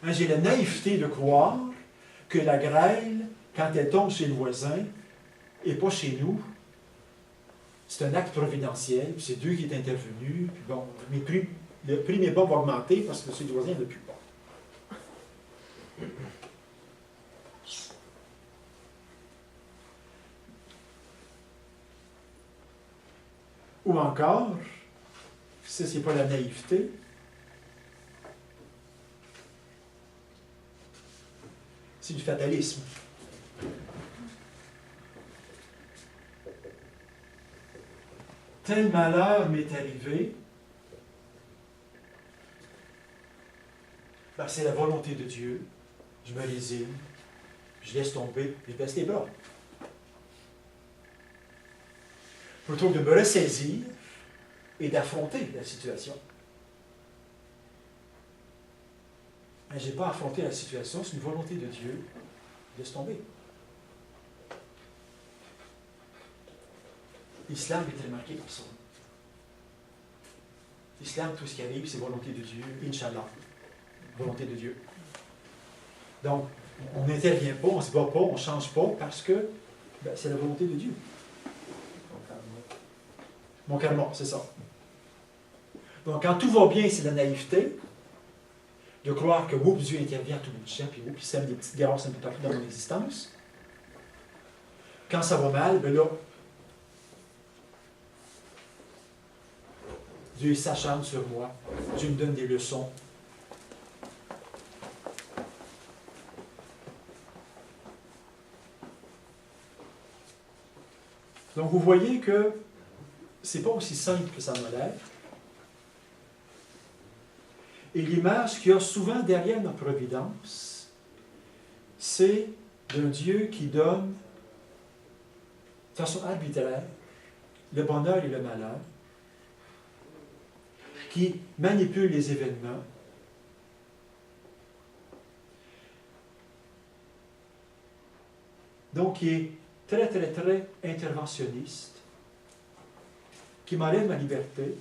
J'ai la naïveté de croire que la grêle, quand elle tombe chez le voisin et pas chez nous, c'est un acte providentiel, puis c'est Dieu qui est intervenu, puis bon, le prix de mes pommes va augmenter parce que chez le voisin, il n'y en a plus pas. Ou encore, ça, c'est pas la naïveté, c'est du fatalisme. Tel malheur m'est arrivé, ben, c'est la volonté de Dieu. Je me résigne, je laisse tomber, je baisse les bras. Plutôt que de me ressaisir et d'affronter la situation. Je n'ai pas affronté la situation, c'est une volonté de Dieu, je laisse tomber. L'islam est très marqué par ça. L'islam, tout ce qui arrive, c'est volonté de Dieu, Inch'Allah. Volonté de Dieu. Donc, on n'intervient pas, on ne se bat pas, on ne change pas parce que c'est la volonté de Dieu. Mon karma, c'est ça. Donc, quand tout va bien, c'est la naïveté de croire que Dieu intervient à tout bout de champ, puis il sème des petites grâces un peu partout dans mon existence. Quand ça va mal, ben là, Dieu s'acharne sur moi. Dieu me donne des leçons. Donc, vous voyez que c'est pas aussi simple que ça m'a l'air. Et l'image qu'il y a souvent derrière notre providence, c'est d'un Dieu qui donne, de façon arbitraire, le bonheur et le malheur, qui manipule les événements, donc qui est très, très, très interventionniste, qui m'enlève ma liberté,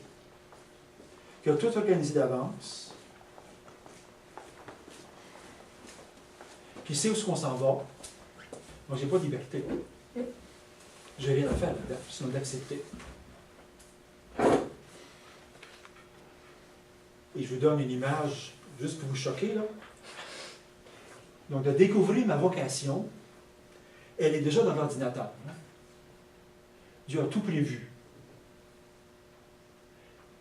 qui a tout organisé d'avance, qui sait où est-ce qu'on s'en va. Moi, je n'ai pas de liberté. Je n'ai rien à faire là-dedans, sinon d'accepter. Et je vous donne une image, juste pour vous choquer, là. Donc, de découvrir ma vocation, elle est déjà dans l'ordinateur. Dieu a tout prévu.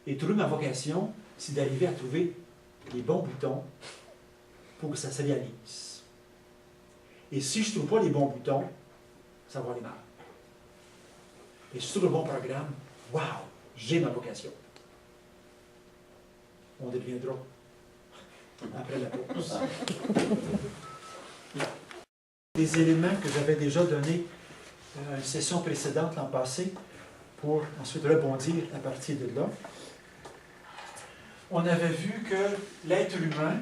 Et trouver ma vocation, c'est d'arriver à trouver les bons boutons pour que ça se réalise. Et si je ne trouve pas les bons boutons, ça va aller mal. Et sur le bon programme, waouh, j'ai ma vocation. On deviendra après la pause. Les éléments que j'avais déjà donnés à une session précédente l'an passé pour ensuite rebondir à partir de là. on avait vu que l'être humain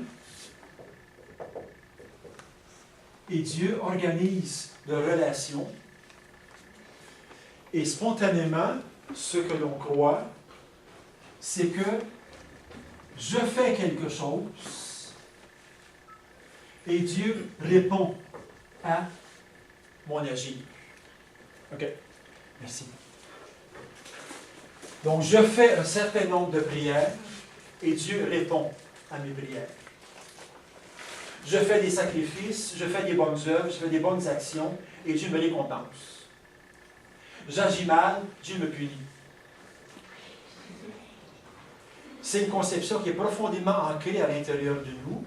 et Dieu organisent leurs relations et spontanément, ce que l'on croit, c'est que je fais quelque chose et Dieu répond à mon agir. OK. Merci. Donc, je fais un certain nombre de prières et Dieu répond à mes prières. Je fais des sacrifices, je fais des bonnes œuvres, je fais des bonnes actions et Dieu me récompense. J'agis mal, Dieu me punit. C'est une conception qui est profondément ancrée à l'intérieur de nous,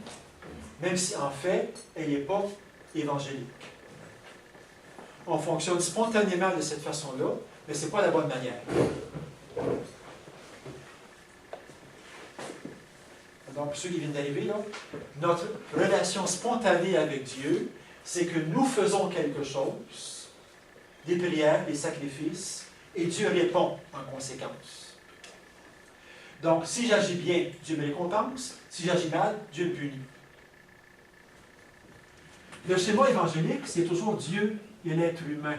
même si en fait, elle n'est pas évangélique. On fonctionne spontanément de cette façon-là, mais ce n'est pas la bonne manière. Donc, pour ceux qui viennent d'arriver, là, notre relation spontanée avec Dieu, c'est que nous faisons quelque chose, des prières, des sacrifices, et Dieu répond en conséquence. Donc, si j'agis bien, Dieu me récompense. Si j'agis mal, Dieu me punit. Le schéma évangélique, c'est toujours Dieu et l'être humain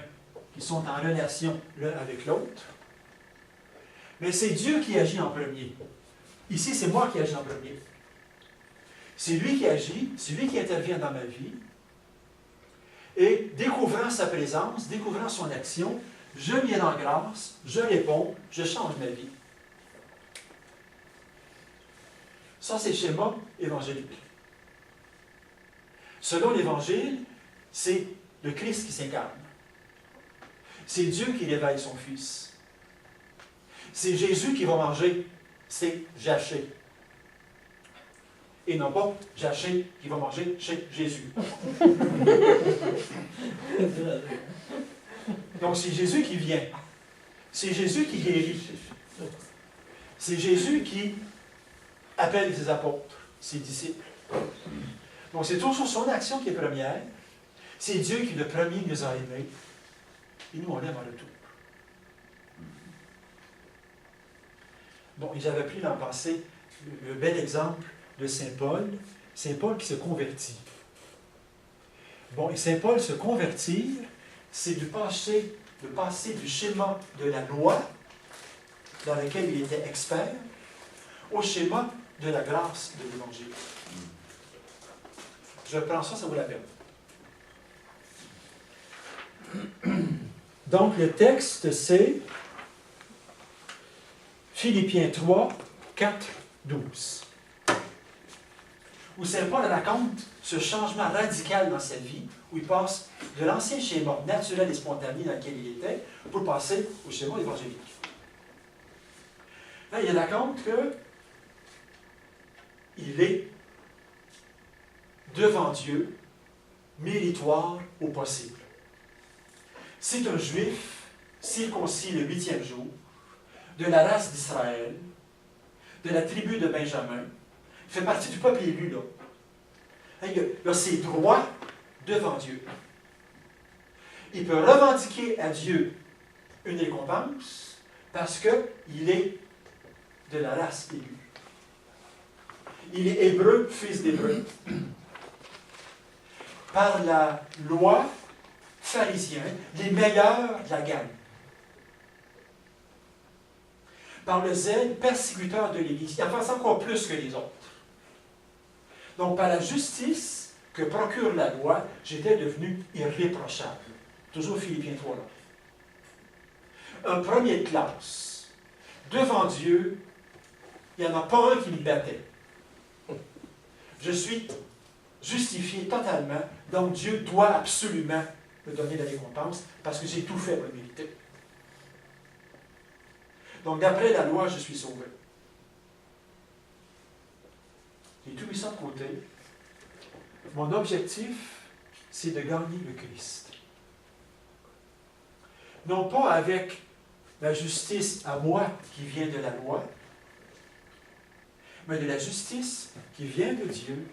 qui sont en relation l'un avec l'autre. Mais c'est Dieu qui agit en premier. Ici, c'est moi qui agis en premier. C'est lui qui agit, c'est lui qui intervient dans ma vie. Et découvrant sa présence, découvrant son action, je lui rends grâce, je réponds, je change ma vie. Ça, c'est le schéma évangélique. Selon l'Évangile, c'est le Christ qui s'incarne. C'est Dieu qui réveille son Fils. C'est Jésus qui va manger, c'est Jaché. Et non pas Jaché qui va manger chez Jésus. Donc c'est Jésus qui vient. C'est Jésus qui guérit. C'est Jésus qui appelle ses apôtres, ses disciples. Donc c'est toujours son action qui est première. C'est Dieu qui, le premier, nous a aimés. Et nous, on l'aime en retour. Bon, j'avais pris l'an passé le bel exemple de Saint Paul. Saint Paul qui se convertit. Bon, et Saint Paul se convertir, c'est de passer du schéma de la loi, dans lequel il était expert, au schéma de la grâce de l'Évangile. Je prends ça, ça vaut la peine. Donc, le texte, c'est Philippiens 3, 4, 12. Où Saint Paul raconte ce changement radical dans sa vie, où il passe de l'ancien schéma naturel et spontané dans lequel il était, pour passer au schéma évangélique. Là, il raconte que il est devant Dieu, méritoire au possible. C'est un juif circoncis le 8e jour, de la race d'Israël, de la tribu de Benjamin, il fait partie du peuple élu, là. Il a ses droits devant Dieu. Il peut revendiquer à Dieu une récompense parce qu'il est de la race élue. Il est hébreu, fils d'hébreu. Par la loi pharisienne, les meilleurs de la gamme. Par le zèle persécuteur de l'Église. Il en fait encore plus que les autres. Donc, par la justice que procure la loi, j'étais devenu irréprochable. Toujours Philippiens 3 là. Un premier de classe. Devant Dieu, il n'y en a pas un qui me battait. Je suis justifié totalement, donc Dieu doit absolument me donner la récompense parce que j'ai tout fait pour le mériter. Donc, d'après la loi, je suis sauvé. J'ai tout mis ça de côté. Mon objectif, c'est de gagner le Christ. Non pas avec la justice à moi qui vient de la loi, mais de la justice qui vient de Dieu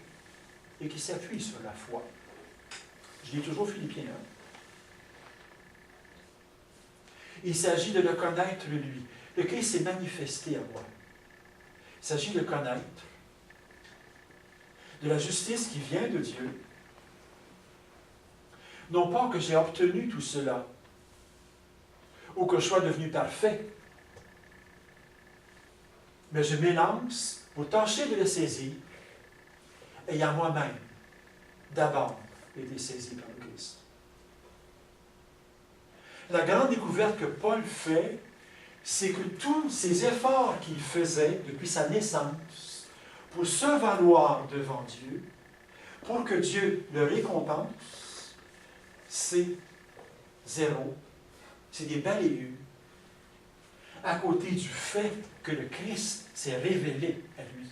et qui s'appuie sur la foi. Je lis toujours Philippiens 1. Il s'agit de le connaître lui. Le Christ s'est manifesté à moi. s'agit de connaître, de la justice qui vient de Dieu. Non pas que j'ai obtenu tout cela, ou que je sois devenu parfait, mais je m'élance pour tâcher de le saisir, ayant moi-même d'abord été saisi par le Christ. La grande découverte que Paul fait, c'est que tous ces efforts qu'il faisait depuis sa naissance pour se valoir devant Dieu, pour que Dieu le récompense, c'est zéro. C'est des balayures à côté du fait que le Christ s'est révélé à lui.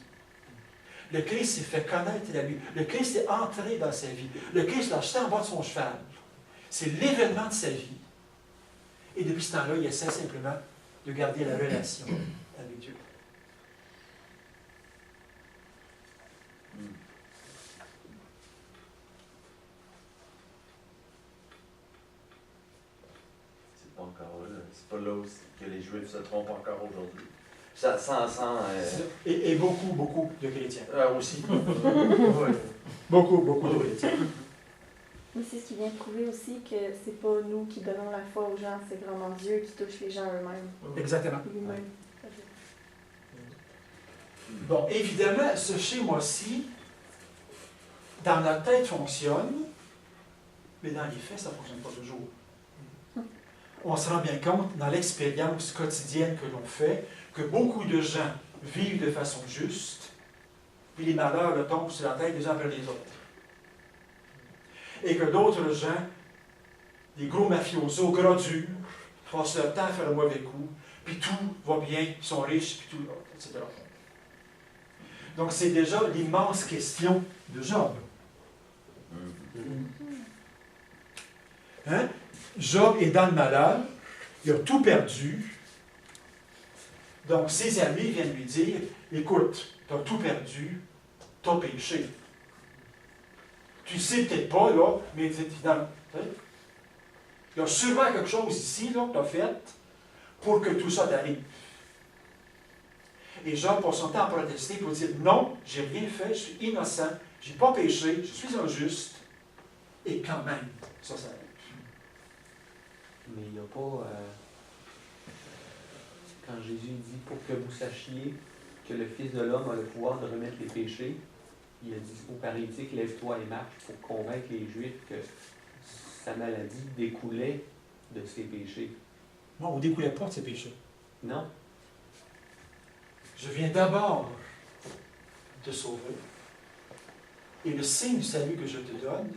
Le Christ s'est fait connaître à lui. Le Christ est entré dans sa vie. Le Christ l'a jeté en bas de son cheval. C'est l'événement de sa vie. Et depuis ce temps-là, il essaie simplement de garder la relation avec Dieu. C'est pas encore là. C'est pas là où que les Juifs se trompent encore aujourd'hui. Et beaucoup de chrétiens. Aussi. Oui. Beaucoup de chrétiens. Mais c'est ce qui vient prouver aussi que c'est pas nous qui donnons la foi aux gens, c'est vraiment Dieu qui touche les gens eux-mêmes. Exactement. Lui-même. Bon, évidemment, ce schéma-ci, dans notre tête, fonctionne, mais dans les faits, ça ne fonctionne pas toujours. On se rend bien compte, dans l'expérience quotidienne que l'on fait, que beaucoup de gens vivent de façon juste, puis les malheurs leur tombent sur la tête les uns après les autres. Et que d'autres gens, des gros mafiosos, gras durs, passent leur temps à faire un mauvais coup, puis tout va bien, ils sont riches, puis tout, etc. Donc c'est déjà l'immense question de Job. Hein? Job est dans le malheur, il a tout perdu. Donc ses amis viennent lui dire, écoute, tu as tout perdu, tu as péché. Tu sais peut-être pas, là, mais il y a sûrement quelque chose ici, là, que tu as fait pour que tout ça t'arrive. Et Job passe son temps à protester pour dire, non, j'ai rien fait, je suis innocent, je n'ai pas péché, je suis injuste, et quand même, ça arrive. Mais il n'y a pas... quand Jésus dit « pour que vous sachiez que le Fils de l'homme a le pouvoir de remettre les péchés », il a dit au paralytique « lève-toi et marche » pour convaincre les Juifs que sa maladie découlait de ses péchés. Non, on ne découlait pas de ses péchés. Non. Je viens d'abord te sauver. Et le signe du salut que je te donne,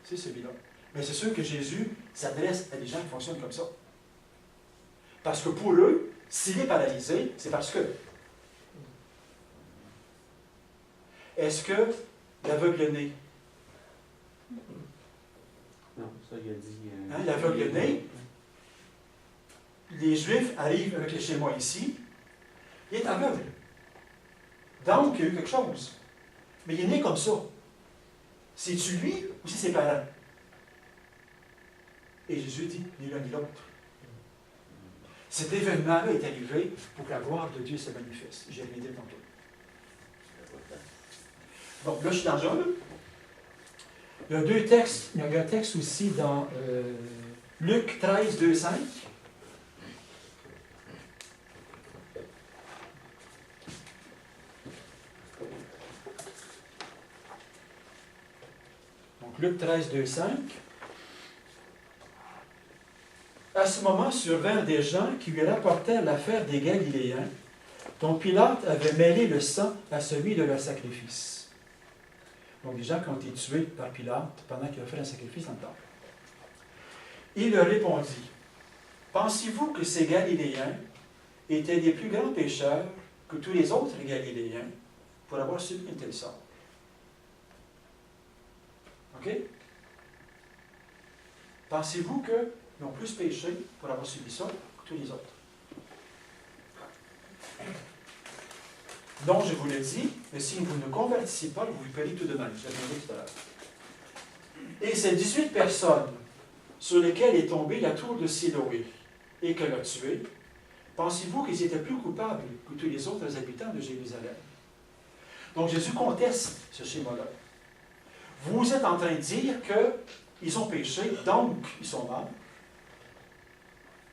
c'est celui-là. Mais c'est sûr que Jésus s'adresse à des gens qui fonctionnent comme ça. Parce que pour eux, s'il est paralysé, c'est parce que. Est-ce que l'aveugle-né, Non, ça il a dit... l'aveugle-né, les Juifs arrivent avec le schéma ici, il est aveugle. Donc, il y a eu quelque chose. Mais il est né comme ça. C'est-tu lui ou c'est ses parents? Et Jésus dit, ni l'un ni l'autre. Cet événement-là est arrivé pour que la gloire de Dieu se manifeste. J'ai rien dit tantôt. Donc là, je suis dans Job. Il y a deux textes. Il y a un texte aussi dans Luc 13, 2, 5. Donc Luc 13, 2, 5. À ce moment survinrent des gens qui lui rapportèrent l'affaire des Galiléens, dont Pilate avait mêlé le sang à celui de leur sacrifice. Donc des gens qui ont été tués par Pilate pendant qu'il a fait un sacrifice dans le temple. Il leur répondit, « Pensez-vous que ces Galiléens étaient des plus grands pécheurs que tous les autres Galiléens pour avoir subi un tel sort? » OK? Pensez-vous qu'ils ont plus péché pour avoir subi ça que tous les autres? Donc, je vous l'ai dit, mais si vous ne convertissez pas, vous vous payez tout de même. Je l'ai dit tout à l'heure. Et ces 18 personnes sur lesquelles est tombée la tour de Siloé et qu'elle a tué, pensez-vous qu'ils étaient plus coupables que tous les autres habitants de Jérusalem? Donc Jésus conteste ce schéma-là. Vous êtes en train de dire qu'ils ont péché, donc ils sont morts.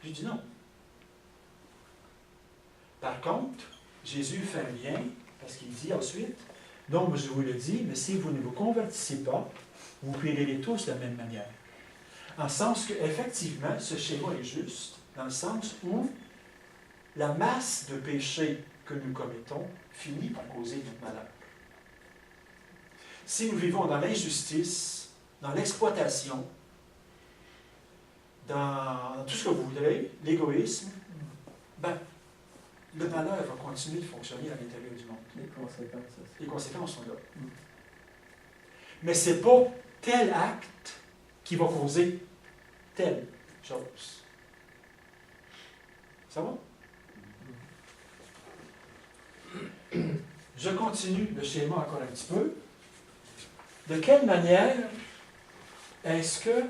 Je dis non. Par contre, Jésus fait un lien, parce qu'il dit ensuite, non, je vous le dis, mais si vous ne vous convertissez pas, vous périrez tous de la même manière. En sens qu'effectivement, ce schéma est juste, dans le sens où la masse de péchés que nous commettons finit par causer notre malheur. Si nous vivons dans l'injustice, dans l'exploitation, dans tout ce que vous voudrez, l'égoïsme, ben, le malheur va continuer de fonctionner à l'intérieur du monde. Les conséquences aussi. Les conséquences sont là. Mais ce n'est pas tel acte qui va causer telle chose. Ça va? Je continue le schéma encore un petit peu. De quelle manière est-ce que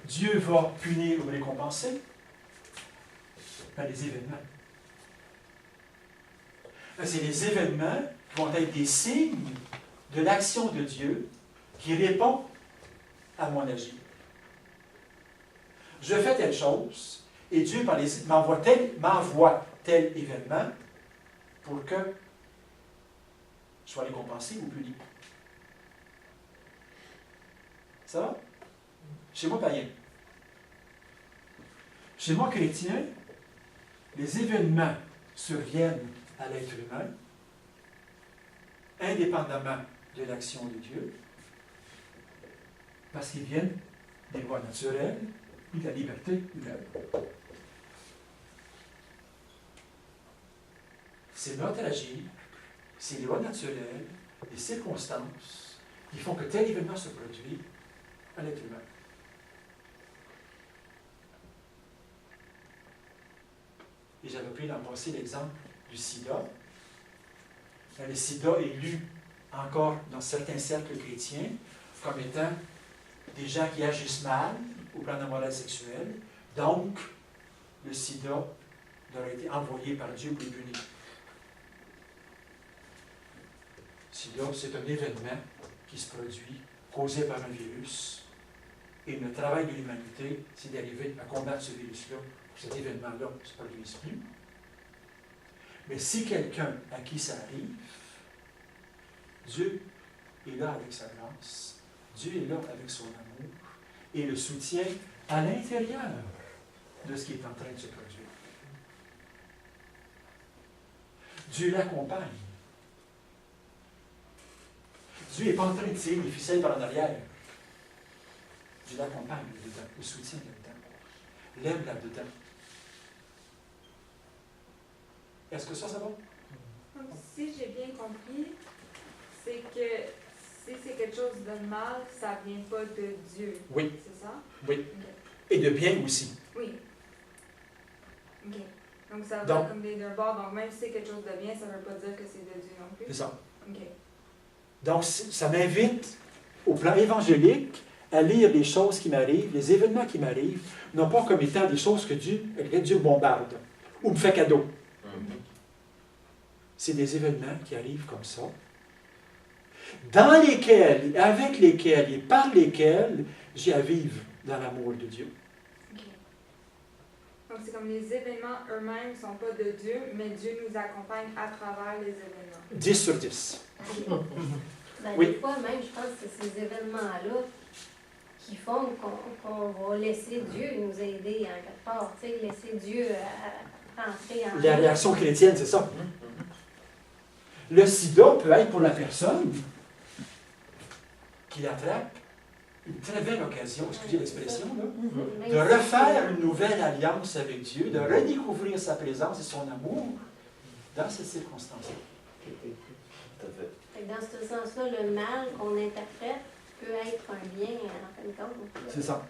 Dieu va punir ou récompenser? Par les événements. C'est les événements qui vont être des signes de l'action de Dieu qui répond à mon agir. Je fais telle chose et Dieu m'envoie tel événement pour que je sois récompensé ou puni. Ça va? Chez moi, païen. Chez moi, chrétien, les événements surviennent à l'être humain, indépendamment de l'action de Dieu, parce qu'ils viennent des lois naturelles et de la liberté humaine. C'est notre agir, c'est les lois naturelles, les circonstances qui font que tel événement se produit à l'être humain. Et j'avais pris l'an passé l'exemple du sida. Le sida est lu encore dans certains cercles chrétiens comme étant des gens qui agissent mal au plan de la morale sexuelle. Donc, le sida leur a été envoyé par Dieu pour les punir. Le sida, c'est un événement qui se produit, causé par un virus. Et le travail de l'humanité, c'est d'arriver à combattre ce virus-là. Cet événement-là ne se produise plus. Mais si quelqu'un à qui ça arrive, Dieu est là avec sa grâce, Dieu est là avec son amour, et le soutient à l'intérieur de ce qui est en train de se produire. Dieu l'accompagne. Dieu n'est pas en train de tirer les ficelles par en arrière. Dieu l'accompagne là-dedans, le soutient là-dedans, l'aime là-dedans. Est-ce que ça va? Donc, si j'ai bien compris, c'est que si c'est quelque chose de mal, ça ne vient pas de Dieu. Oui. C'est ça? Oui. Okay. Et de bien aussi. Oui. OK. Donc, ça va Donc, comme des deux bords. Donc, même si c'est quelque chose de bien, ça ne veut pas dire que c'est de Dieu non plus. C'est ça. OK. Donc, ça m'invite, au plan évangélique, à lire les choses qui m'arrivent, les événements qui m'arrivent, non pas comme étant des choses que Dieu bombarde ou me fait cadeau. C'est des événements qui arrivent comme ça, dans lesquels, avec lesquels et par lesquels j'y à vivre dans l'amour de Dieu. OK. Donc, c'est comme les événements eux-mêmes ne sont pas de Dieu, mais Dieu nous accompagne à travers les événements. 10 sur 10. Ben, Oui. des fois, même, je pense que c'est ces événements-là qui font qu'on va laisser Dieu nous aider en quelque part. Tu sais, laisser Dieu rentrer en La réaction chrétienne, c'est ça. Le sida peut être pour la personne qui attrape une très belle occasion, excusez l'expression, là, de refaire une nouvelle alliance avec Dieu, de redécouvrir sa présence et son amour dans ces circonstances-là. Tout à fait. Fait que dans ce sens-là, le mal qu'on interprète peut être un bien en fin de compte. C'est ça.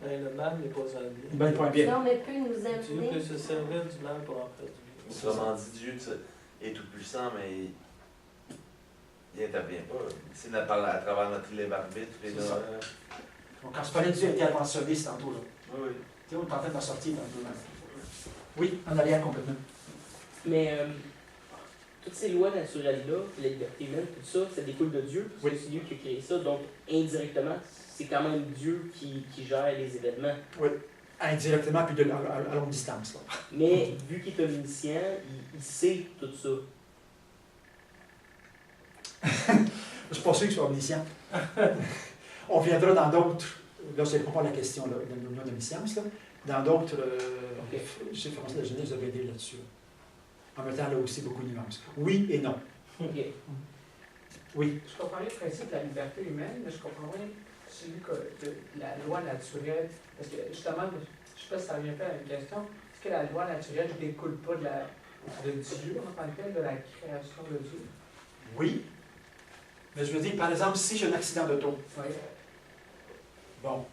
Ben, le mal n'est pas un bien. Ben, point bien. Non, mais peut nous Dieu amener. peut se servir du mal pour en faire du bien. Autrement dit, Dieu est tout-puissant, mais il n'intervient pas. C'est à travers notre libre arbitre. C'est ça. Donc, quand je parlais de Dieu interventionniste tantôt, là, Oui, oui. Tu sais, on est en train d'en sortir dans 2 ans. Oui, en arrière complètement. Mais toutes ces lois naturelles-là, la liberté humaine, tout ça, ça découle de Dieu, parce que c'est Dieu qui a créé ça. Donc, indirectement, c'est quand même Dieu qui gère les événements. Oui, indirectement, puis à longue distance. Là. Mais vu qu'il est omniscient, il sait tout ça. Je ne suis pas sûr qu'il soit omniscient. On viendra dans d'autres, là, je ne réponds pas à la question là, de l'omniscience, là. Dans d'autres, je sais que la Genèse va aider là-dessus. En mettant là aussi beaucoup de nuances. Oui et non. Ok. Oui. Je comprends bien le principe de la liberté humaine, mais je comprends bien celui de la loi naturelle. Parce que justement, je ne sais pas si ça vient faire une question, est-ce que la loi naturelle ne découle pas de Dieu en tant que tel, de la création de Dieu? Oui. Mais je veux dire, par exemple, si j'ai un accident d'auto, Oui. bon,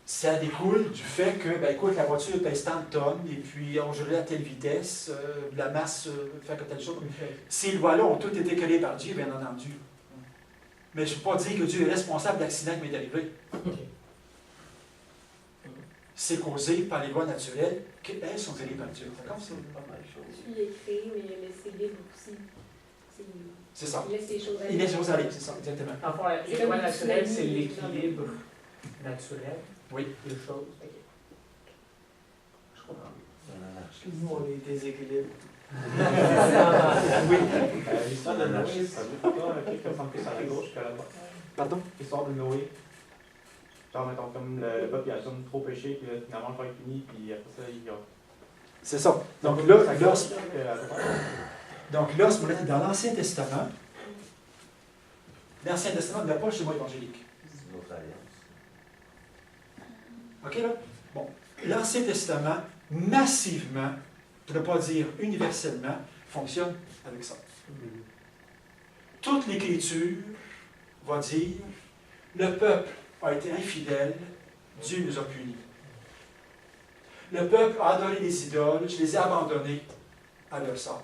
ça découle du fait que, ben écoute, la voiture pèse tant de tonnes, et puis on gelait à telle vitesse, la masse fait que telle chose. Ces lois-là ont toutes été créées par Dieu, bien entendu. Mais je ne peux pas dire que Dieu est responsable de l'accident qui m'est arrivé. C'est causé par les lois naturelles qu'elles sont créées par Dieu. D'accord? Il est créé, mais il a laissé libre aussi. C'est ça. Il laisse les choses aller. Il laisse les choses aller, c'est ça, exactement. Enfin, les lois naturelles, c'est l'équilibre naturel Oui. des choses. Ok. Je comprends. Nous, on est déséquilibrés. Oui. L'histoire de Noé, c'est un peu qui ressemble plus à la gauche que à la droite. Pardon? L'histoire de Noé. Genre, mettons, comme le gars, puis il a comme trop péché, puis finalement, le faire est fini, puis après ça, il a. C'est ça. Donc là, ce moment-là, dans l'Ancien Testament, l'Ancien Testament n'a pas le schéma évangélique. C'est une autre alliance. OK, là? Bon. L'Ancien Testament, massivement, pour ne pas dire universellement, fonctionne avec ça. Toute l'Écriture va dire le peuple a été infidèle, Dieu nous a punis. Le peuple a adoré les idoles, je les ai abandonnés à leur sort.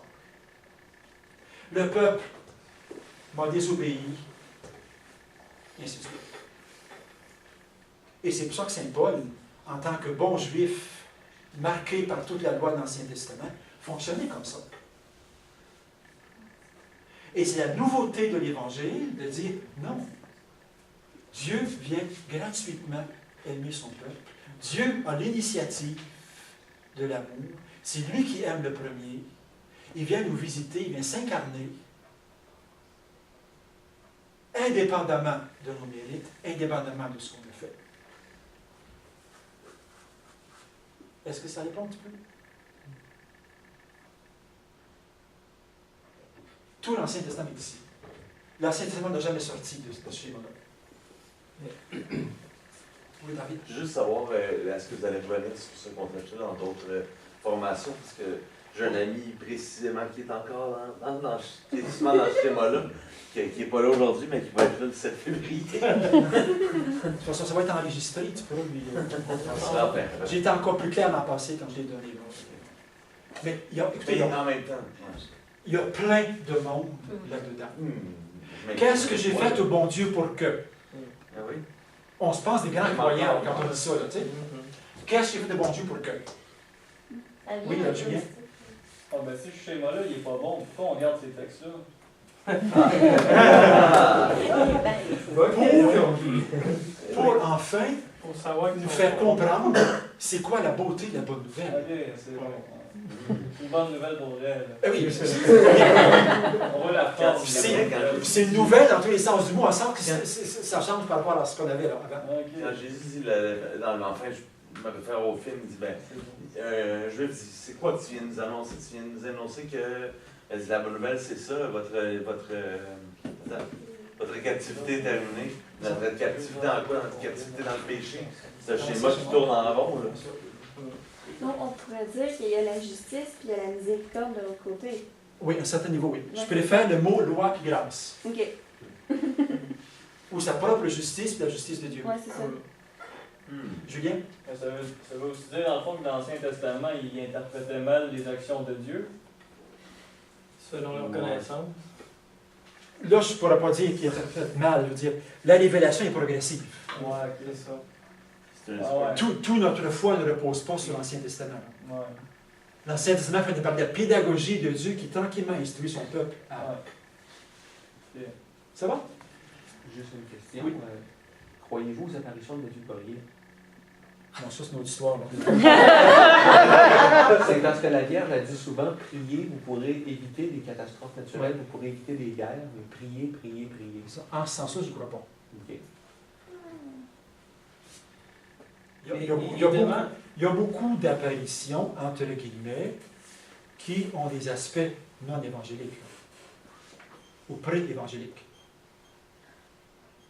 Le peuple m'a désobéi, et ainsi de suite. Et c'est pour ça que Saint Paul, en tant que bon juif, marqué par toute la loi de l'Ancien Testament, fonctionnait comme ça. Et c'est la nouveauté de l'Évangile de dire non. Dieu vient gratuitement aimer son peuple. Dieu a l'initiative de l'amour. C'est lui qui aime le premier. Il vient nous visiter, il vient s'incarner, indépendamment de nos mérites, indépendamment de ce qu'on a fait. Est-ce que ça répond un petit peu? Tout l'Ancien Testament est ici. L'Ancien Testament n'a jamais sorti de ce schéma-là. Oui, David? Juste savoir, est-ce que vous allez revenir sur ce qu'on a fait dans d'autres formations? Parce que j'ai un ami précisément qui est encore qui est justement dans ce schéma-là, qui n'est pas là aujourd'hui, mais qui va être là le 7 février. De toute façon, ça va être enregistré, tu pourras lui. J'ai été encore plus clair l'an passé quand je l'ai donné. Mais il y a, écoutez, Mais en même temps. il y a plein de monde là-dedans. Qu'est-ce que j'ai fait au bon Dieu pour que? Ah oui? On se pense des grands croyants quand on dit ça, là, tu sais. Qu'est-ce que j'ai fait de bon Dieu pour que? Oui, là, Julien. Ah ben si ce schéma-là, il est pas bon, pourquoi on garde ces textes-là? Pour enfin Pour savoir nous faire comprendre c'est quoi la beauté de la bonne nouvelle. Ok, c'est bon. C'est une bonne nouvelle pour vrai. là. Eh oui, On voit la forme. c'est une nouvelle dans tous les sens du mot, en sens que ça change par rapport à ce qu'on avait là avant. Quand Jésus dit, dans l'enfant, je m'avais fait au film, il dit, ben, un juif dit, c'est quoi que tu viens de nous annoncer? Tu viens de nous annoncer que la bonne nouvelle, c'est ça, votre captivité est terminée. Notre captivité en quoi? Notre captivité dans le péché. C'est un schéma qui tourne en rond, là. Donc, on pourrait dire qu'il y a la justice puis il y a la miséricorde de l'autre côté. Oui, à un certain niveau, oui. Je préfère le mot loi puis grâce. OK. Ou sa propre justice puis la justice de Dieu. Oui, c'est ça. Julien? Ça veut aussi dire, dans le fond, que l'Ancien Testament, il interprétait mal les actions de Dieu, selon leur connaissance. Là, je ne pourrais pas dire qu'il interprète mal. Je veux dire, la révélation est progressive. Ouais, c'est ça. C'est Tout notre foi ne repose pas sur l'Ancien Testament. Ouais. L'Ancien Testament fait parler de la pédagogie de Dieu qui tranquillement instruit son peuple. Ouais. Ça va? Juste une question. Oui. Croyez-vous aux apparitions de Mathieu Poirier? Non, ça, c'est une autre histoire. Là. C'est parce que la Vierge a dit souvent, priez, vous pourrez éviter des catastrophes naturelles, vous pourrez éviter des guerres, mais priez, priez, priez. Ça, en ce sens-là, je ne crois pas. OK. Il y a beaucoup d'apparitions, entre guillemets, qui ont des aspects non évangéliques ou pré-évangéliques.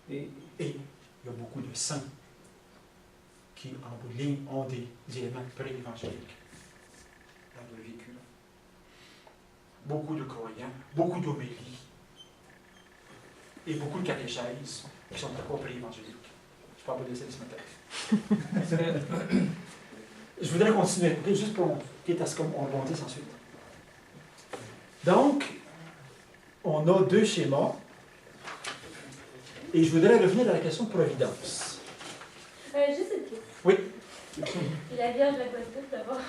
Et il y a beaucoup de saints qui, en bout de ligne, ont des éléments pré-évangéliques dans leur vécu. Beaucoup de croyants, beaucoup d'homélies et beaucoup de catéchèses qui sont encore pré-évangéliques. Je ne parle pas de ça ce matin. Je voudrais continuer, juste pour quitte à ce qu'on rebondisse ensuite. Donc, on a deux schémas. Et je voudrais revenir à la question de providence. Juste une question. Oui. Puis la Vierge la Guadeloupe, d'abord.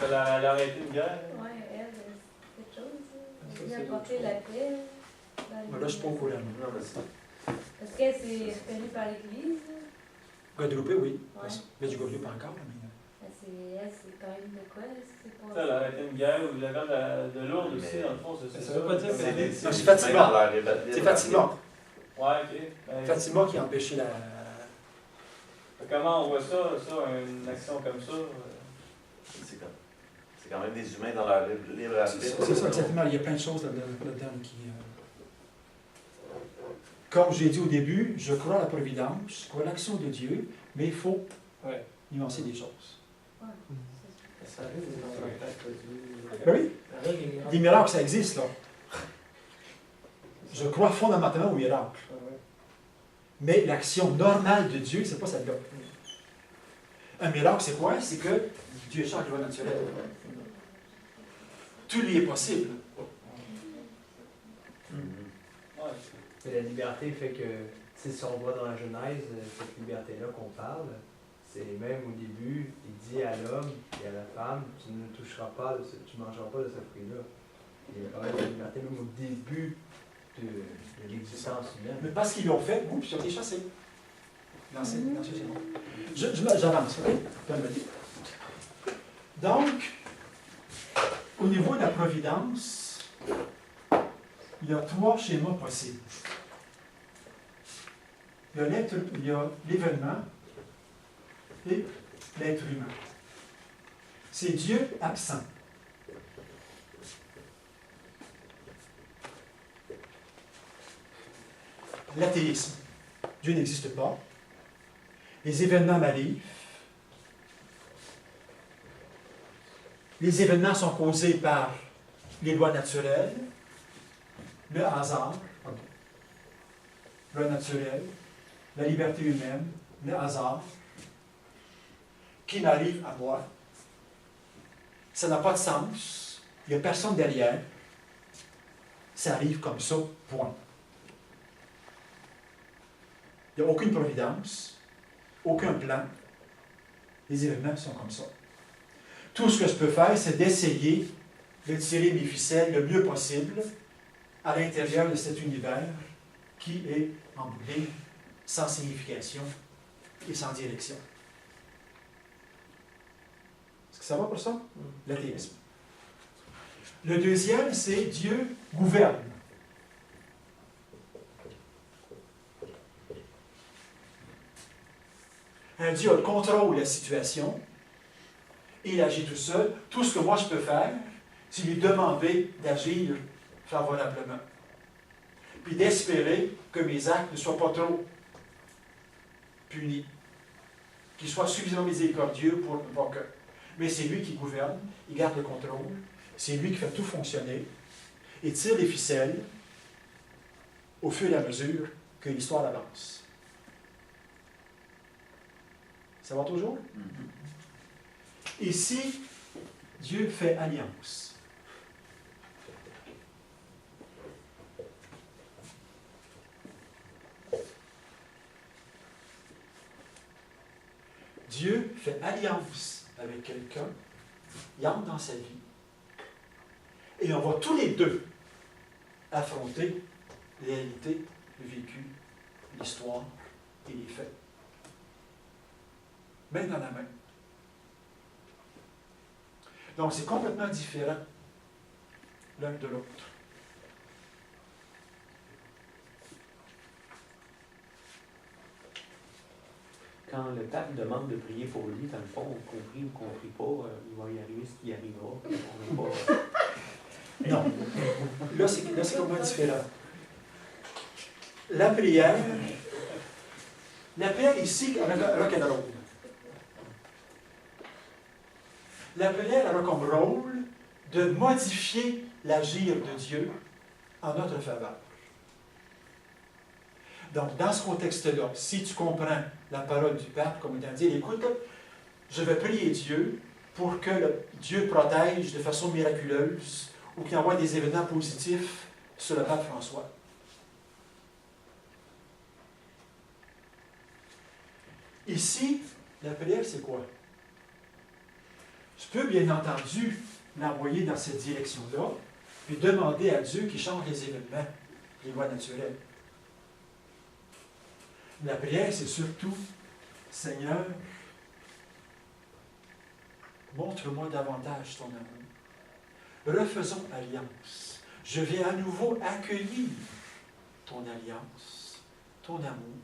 Elle a arrêté une guerre. Oui, elle, c'est quelque chose. Elle a apporté la paix. Là, je ne suis pas au courant. Non, mais c'est... Est-ce qu'elle s'est reconnue par l'Église? Guadeloupe, oui. Ouais. Mais du Guadeloupe encore. Mais... Elle, c'est quand même de quoi? C'est pas... Elle a arrêté une guerre où il y avait de Lourdes aussi, dans le fond, c'est ça. Ça veut pas dire que c'est Fatima. C'est Fatima. Ouais, ok. Ben, Fatima qui a empêché la... comment on voit ça, une action comme ça? C'est quand même des humains dans leur libre arbitre. C'est ça, exactement. Il y a plein de choses là-dedans qui... Comme j'ai dit au début, je crois à la providence, je crois à l'action de Dieu, mais il faut nuancer des choses. Ça arrive dans un temps que Ben oui. Des miracles, ça existe, là. Je crois fondamentalement aux miracles. Mais l'action normale de Dieu, c'est pas celle-là. Un miracle, c'est quoi? C'est que Dieu change la loi naturelle. Tout lui est possible. Mais la liberté fait que, si on voit dans la Genèse, cette liberté-là qu'on parle, c'est même au début, il dit à l'homme et à la femme, tu ne toucheras pas, tu ne mangeras pas de ce fruit-là. Il y a quand même la liberté même au début de l'existence humaine. Mais parce qu'ils l'ont fait, vous, puis ils ont été chassés. Dans ce schéma. J'avance, ok? Donc, au niveau de la providence, il y a trois schémas possibles. Il y a l'événement et l'être humain. C'est Dieu absent. L'athéisme. Dieu n'existe pas. Les événements m'arrivent. Les événements sont causés par les lois naturelles, le hasard, loi naturelle, la liberté humaine, le hasard, qui m'arrive à moi. Ça n'a pas de sens. Il n'y a personne derrière. Ça arrive comme ça, point. Il n'y a aucune providence, aucun plan. Les événements sont comme ça. Tout ce que je peux faire, c'est d'essayer de tirer mes ficelles le mieux possible à l'intérieur de cet univers qui est emboulé, sans signification et sans direction. Est-ce que ça va pour ça? L'athéisme. Le deuxième, c'est Dieu gouverne. Un Dieu a le contrôle de la situation, et il agit tout seul. Tout ce que moi je peux faire, c'est lui demander d'agir favorablement. Puis d'espérer que mes actes ne soient pas trop punis, qu'ils soient suffisamment miséricordieux pour ne pas que. Mais c'est lui qui gouverne, il garde le contrôle, c'est lui qui fait tout fonctionner, et tire les ficelles au fur et à mesure que l'histoire avance. Ça va toujours? Ici, Dieu fait alliance. fait alliance avec quelqu'un, il entre dans sa vie, et on va tous les deux affronter les réalités, le vécu, l'histoire et les faits. Main dans la main. Donc, c'est complètement différent l'un de l'autre. Quand le pape demande de prier pour lui, dans le fond, compris ou compris pas, il va y arriver ce qui arrivera. On n'a pas... Non. Là, c'est complètement différent. La prière ici, rock'n'roll. La prière a comme rôle de modifier l'agir de Dieu en notre faveur. Donc, dans ce contexte-là, si tu comprends la parole du pape comme étant dire, écoute, je vais prier Dieu pour que Dieu protège de façon miraculeuse ou qu'il envoie des événements positifs sur le pape François. Ici, la prière, c'est quoi? Tu peux bien entendu l'envoyer dans cette direction-là, puis demander à Dieu qu'il change les événements, les lois naturelles. La prière, c'est surtout, Seigneur, montre-moi davantage ton amour. Refaisons alliance. Je vais à nouveau accueillir ton alliance, ton amour.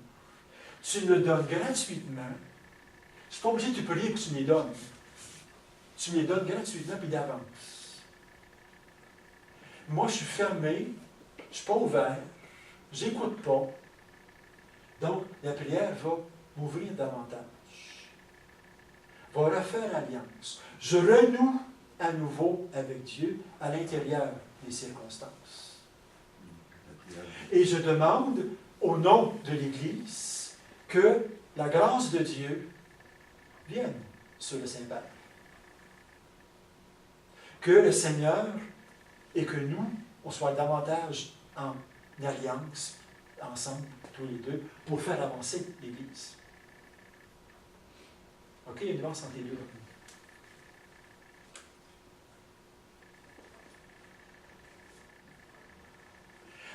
Tu me le donnes gratuitement. Je ne suis pas obligé de te prier que tu me les donnes. Tu me les donnes gratuitement puis d'avance. Moi, je suis fermé, je ne suis pas ouvert, je n'écoute pas. Donc, la prière va m'ouvrir davantage. Va refaire alliance. Je renoue à nouveau avec Dieu à l'intérieur des circonstances. Et je demande, au nom de l'Église, que la grâce de Dieu vienne sur le Saint-Père. Que le Seigneur et que nous, on soit davantage en alliance, ensemble, tous les deux, pour faire avancer l'Église. OK, il y a une nuance entre les deux.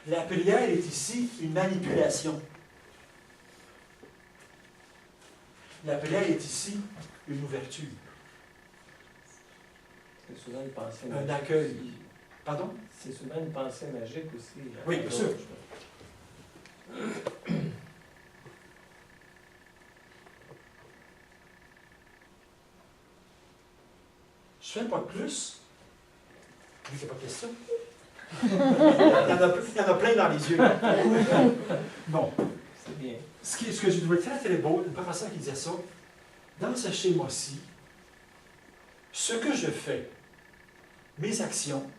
La prière est ici une manipulation. La prière est ici une ouverture. C'est souvent une pensée Un magique. accueil. Pardon? C'est souvent une pensée magique aussi. Oui, bien sûr. Je fais pas de plus. Vu qu'il n'y a pas de question. Il y en a plein dans les yeux. Bon. C'est bien. Ce que je trouvais très, très beau, une professeure qui disait ça, dans ce schéma-ci, ce que je fais, mes actions,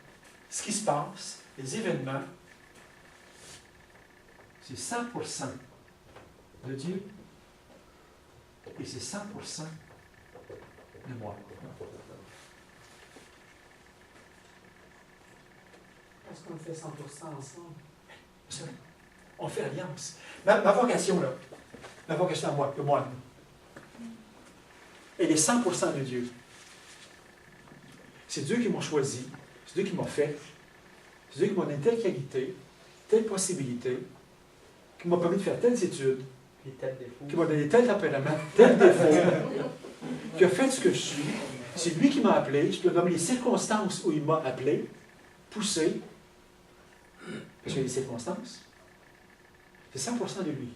ce qui se passe, les événements, c'est 100% de Dieu et c'est 100% de moi. Parce qu'on fait 100% ensemble. C'est vrai. On fait alliance. Ma vocation, là, ma vocation à moi, le moine, elle est 100% de Dieu. C'est Dieu qui m'a choisi, c'est Dieu qui m'a fait, c'est Dieu qui m'a donné telle qualité, telle possibilité, qui m'a permis de faire telles études, qui m'a donné tel tempérament, tel défaut, qui a fait ce que je suis. C'est lui qui m'a appelé, je peux nommer les circonstances où il m'a appelé, poussé, parce qu'il y a des circonstances. C'est 100% de lui.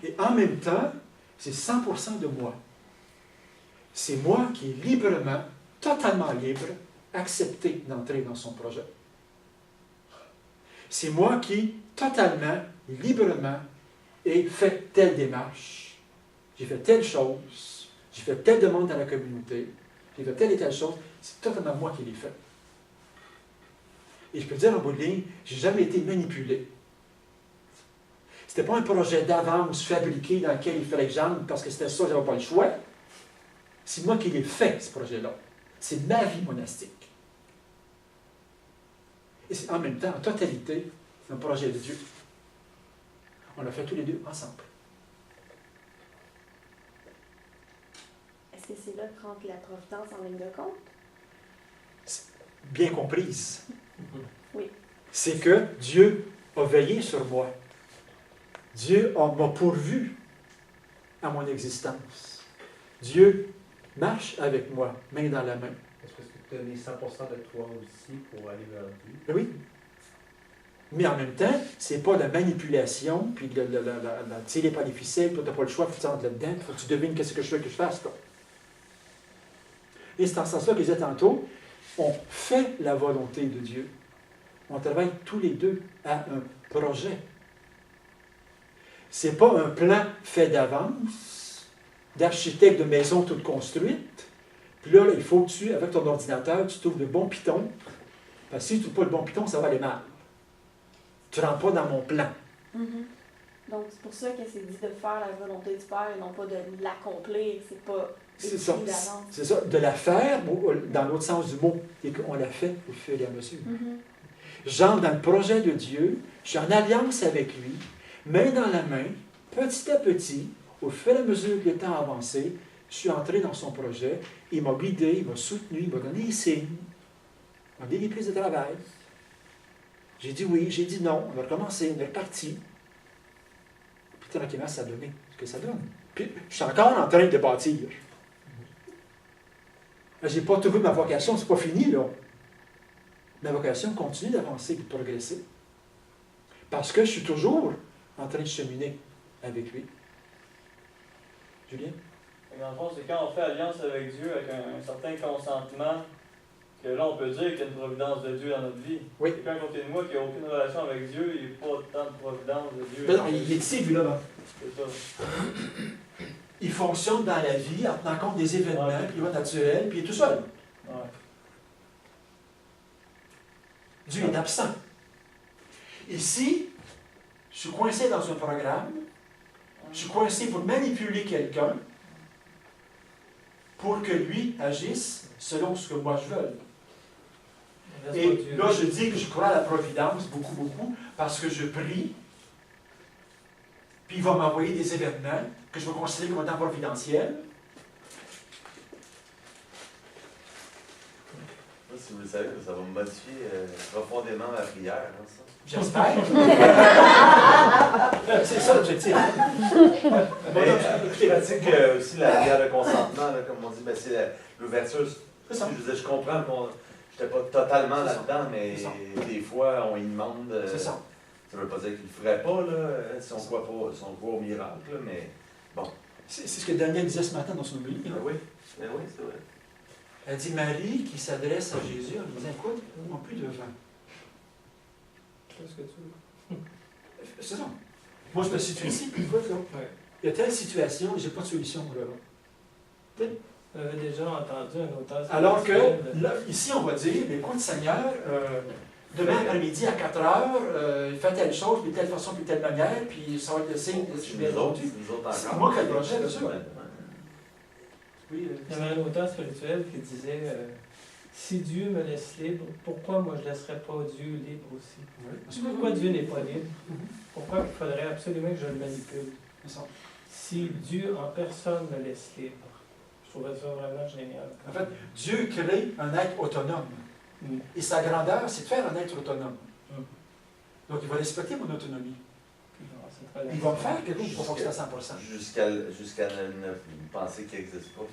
Et en même temps, c'est 100% de moi. C'est moi qui est librement, totalement libre, accepté d'entrer dans son projet. C'est moi qui, totalement, librement, ai fait telle démarche. J'ai fait telle chose. J'ai fait telle demande à la communauté. J'ai fait telle et telle chose. C'est totalement moi qui l'ai fait. Et je peux dire en bout de ligne, je n'ai jamais été manipulé. Ce n'était pas un projet d'avance fabriqué dans lequel il fallait que j'entre parce que c'était ça, je n'avais pas le choix. C'est moi qui l'ai fait, ce projet-là. C'est ma vie monastique. Et c'est en même temps, en totalité, un projet de Dieu. On l'a fait tous les deux ensemble. est-ce que c'est là que rentre la providence en ligne de compte? Bien comprise. Oui. C'est que Dieu a veillé sur moi. Dieu m'a pourvu à mon existence. Dieu marche avec moi, main dans la main. Est-ce que tu donnes 100% de toi aussi pour aller vers lui? Oui. Mais en même temps, c'est pas la manipulation, puis la tirer par les ficelles, puis tu n'as pas le choix, il faut que tu entres là-dedans, il faut que tu devines qu'est-ce que je veux que je fasse. Là. Et c'est en ce sens-là que je disais tantôt, on fait la volonté de Dieu. On travaille tous les deux à un projet. Ce n'est pas un plan fait d'avance, d'architecte de maison toute construite. Puis là, il faut que tu, avec ton ordinateur, tu trouves le bon piton. Parce que si tu ne trouves pas le bon piton, ça va aller mal. Tu ne rentres pas dans mon plan. Donc, c'est pour ça que c'est dit de faire la volonté du Père et non pas de l'accomplir. C'est pas C'est écrit ça. d'avance. C'est ça. De la faire, dans l'autre sens du mot, et qu'on la fait au fur et à mesure. J'entre dans le projet de Dieu, je suis en alliance avec lui, main dans la main, petit à petit, au fur et à mesure que le temps a avancé, je suis entré dans son projet, il m'a guidé, il m'a soutenu, il m'a donné des signes, il m'a donné des prises de travail. J'ai dit oui, j'ai dit non, on va recommencer, on est reparti. Puis tranquillement, ça a donné ce que ça donne. Puis je suis encore en train de bâtir. Je n'ai pas trouvé ma vocation, c'est pas fini, là. Ma vocation continue d'avancer et de progresser. Parce que je suis toujours en train de cheminer avec lui. Julien? Dans le fond, c'est quand on fait alliance avec Dieu, avec un certain consentement, que là, on peut dire qu'il y a une providence de Dieu dans notre vie. Oui. Quelqu'un à côté de moi qui n'a aucune relation avec Dieu, il n'y a pas tant de providence de Dieu. Ben non, il est ici, lui, là. C'est ça. Il fonctionne dans la vie en tenant compte des événements, puis il va naturel, puis il est tout seul. Ouais. Dieu est absent. Ici, je suis coincé dans un programme, je suis coincé pour manipuler quelqu'un pour que lui agisse selon ce que moi je veux. Et là, je dis que je crois à la providence beaucoup, beaucoup, parce que je prie, puis il va m'envoyer des événements que je vais considérer comme étant providentiels. Si vous le savez, ça va me modifier profondément ma prière. Hein, ça. J'espère. C'est ça l'objectif. Je pratique aussi la prière de consentement, là, comme on dit, ben, c'est l'ouverture. Je veux dire, je comprends, je n'étais pas totalement là-dedans, mais des fois, on y demande. C'est ça. Ça ne veut pas dire qu'il ne le ferait pas, là, si on croit au miracle, mais bon. C'est ce que Daniel disait ce matin dans son livre. Ben oui, ben oui, c'est vrai. Elle dit Marie qui s'adresse à Jésus en lui disant écoute, ils n'ont plus de vin. Qu'est-ce que tu veux? C'est ça. Moi, je me situe ici, puis écoute, là. Il y a telle situation, je n'ai pas de solution, là. J'avais déjà entendu un auteur. Alors que, là, ici, on va dire écoute, Seigneur, demain après-midi à 4 heures, fais telle chose, puis telle façon, puis telle manière, puis ça va être le signe de ce que je vais nous autres C'est encore. moi qui ai le projet, bien sûr. Oui, Il y avait un auteur spirituel qui disait si Dieu me laisse libre, pourquoi moi je ne laisserais pas Dieu libre aussi? Pourquoi Dieu n'est pas libre? Pourquoi il faudrait absolument que je le manipule? Si Dieu en personne me laisse libre, je trouvais ça vraiment génial. En fait, Dieu crée un être autonome. Et sa grandeur, c'est de faire un être autonome. Donc, il va respecter mon autonomie. Il va me faire quelque chose pour fonctionner à 100%. Jusqu'à ne penser qu'il n'existe pas.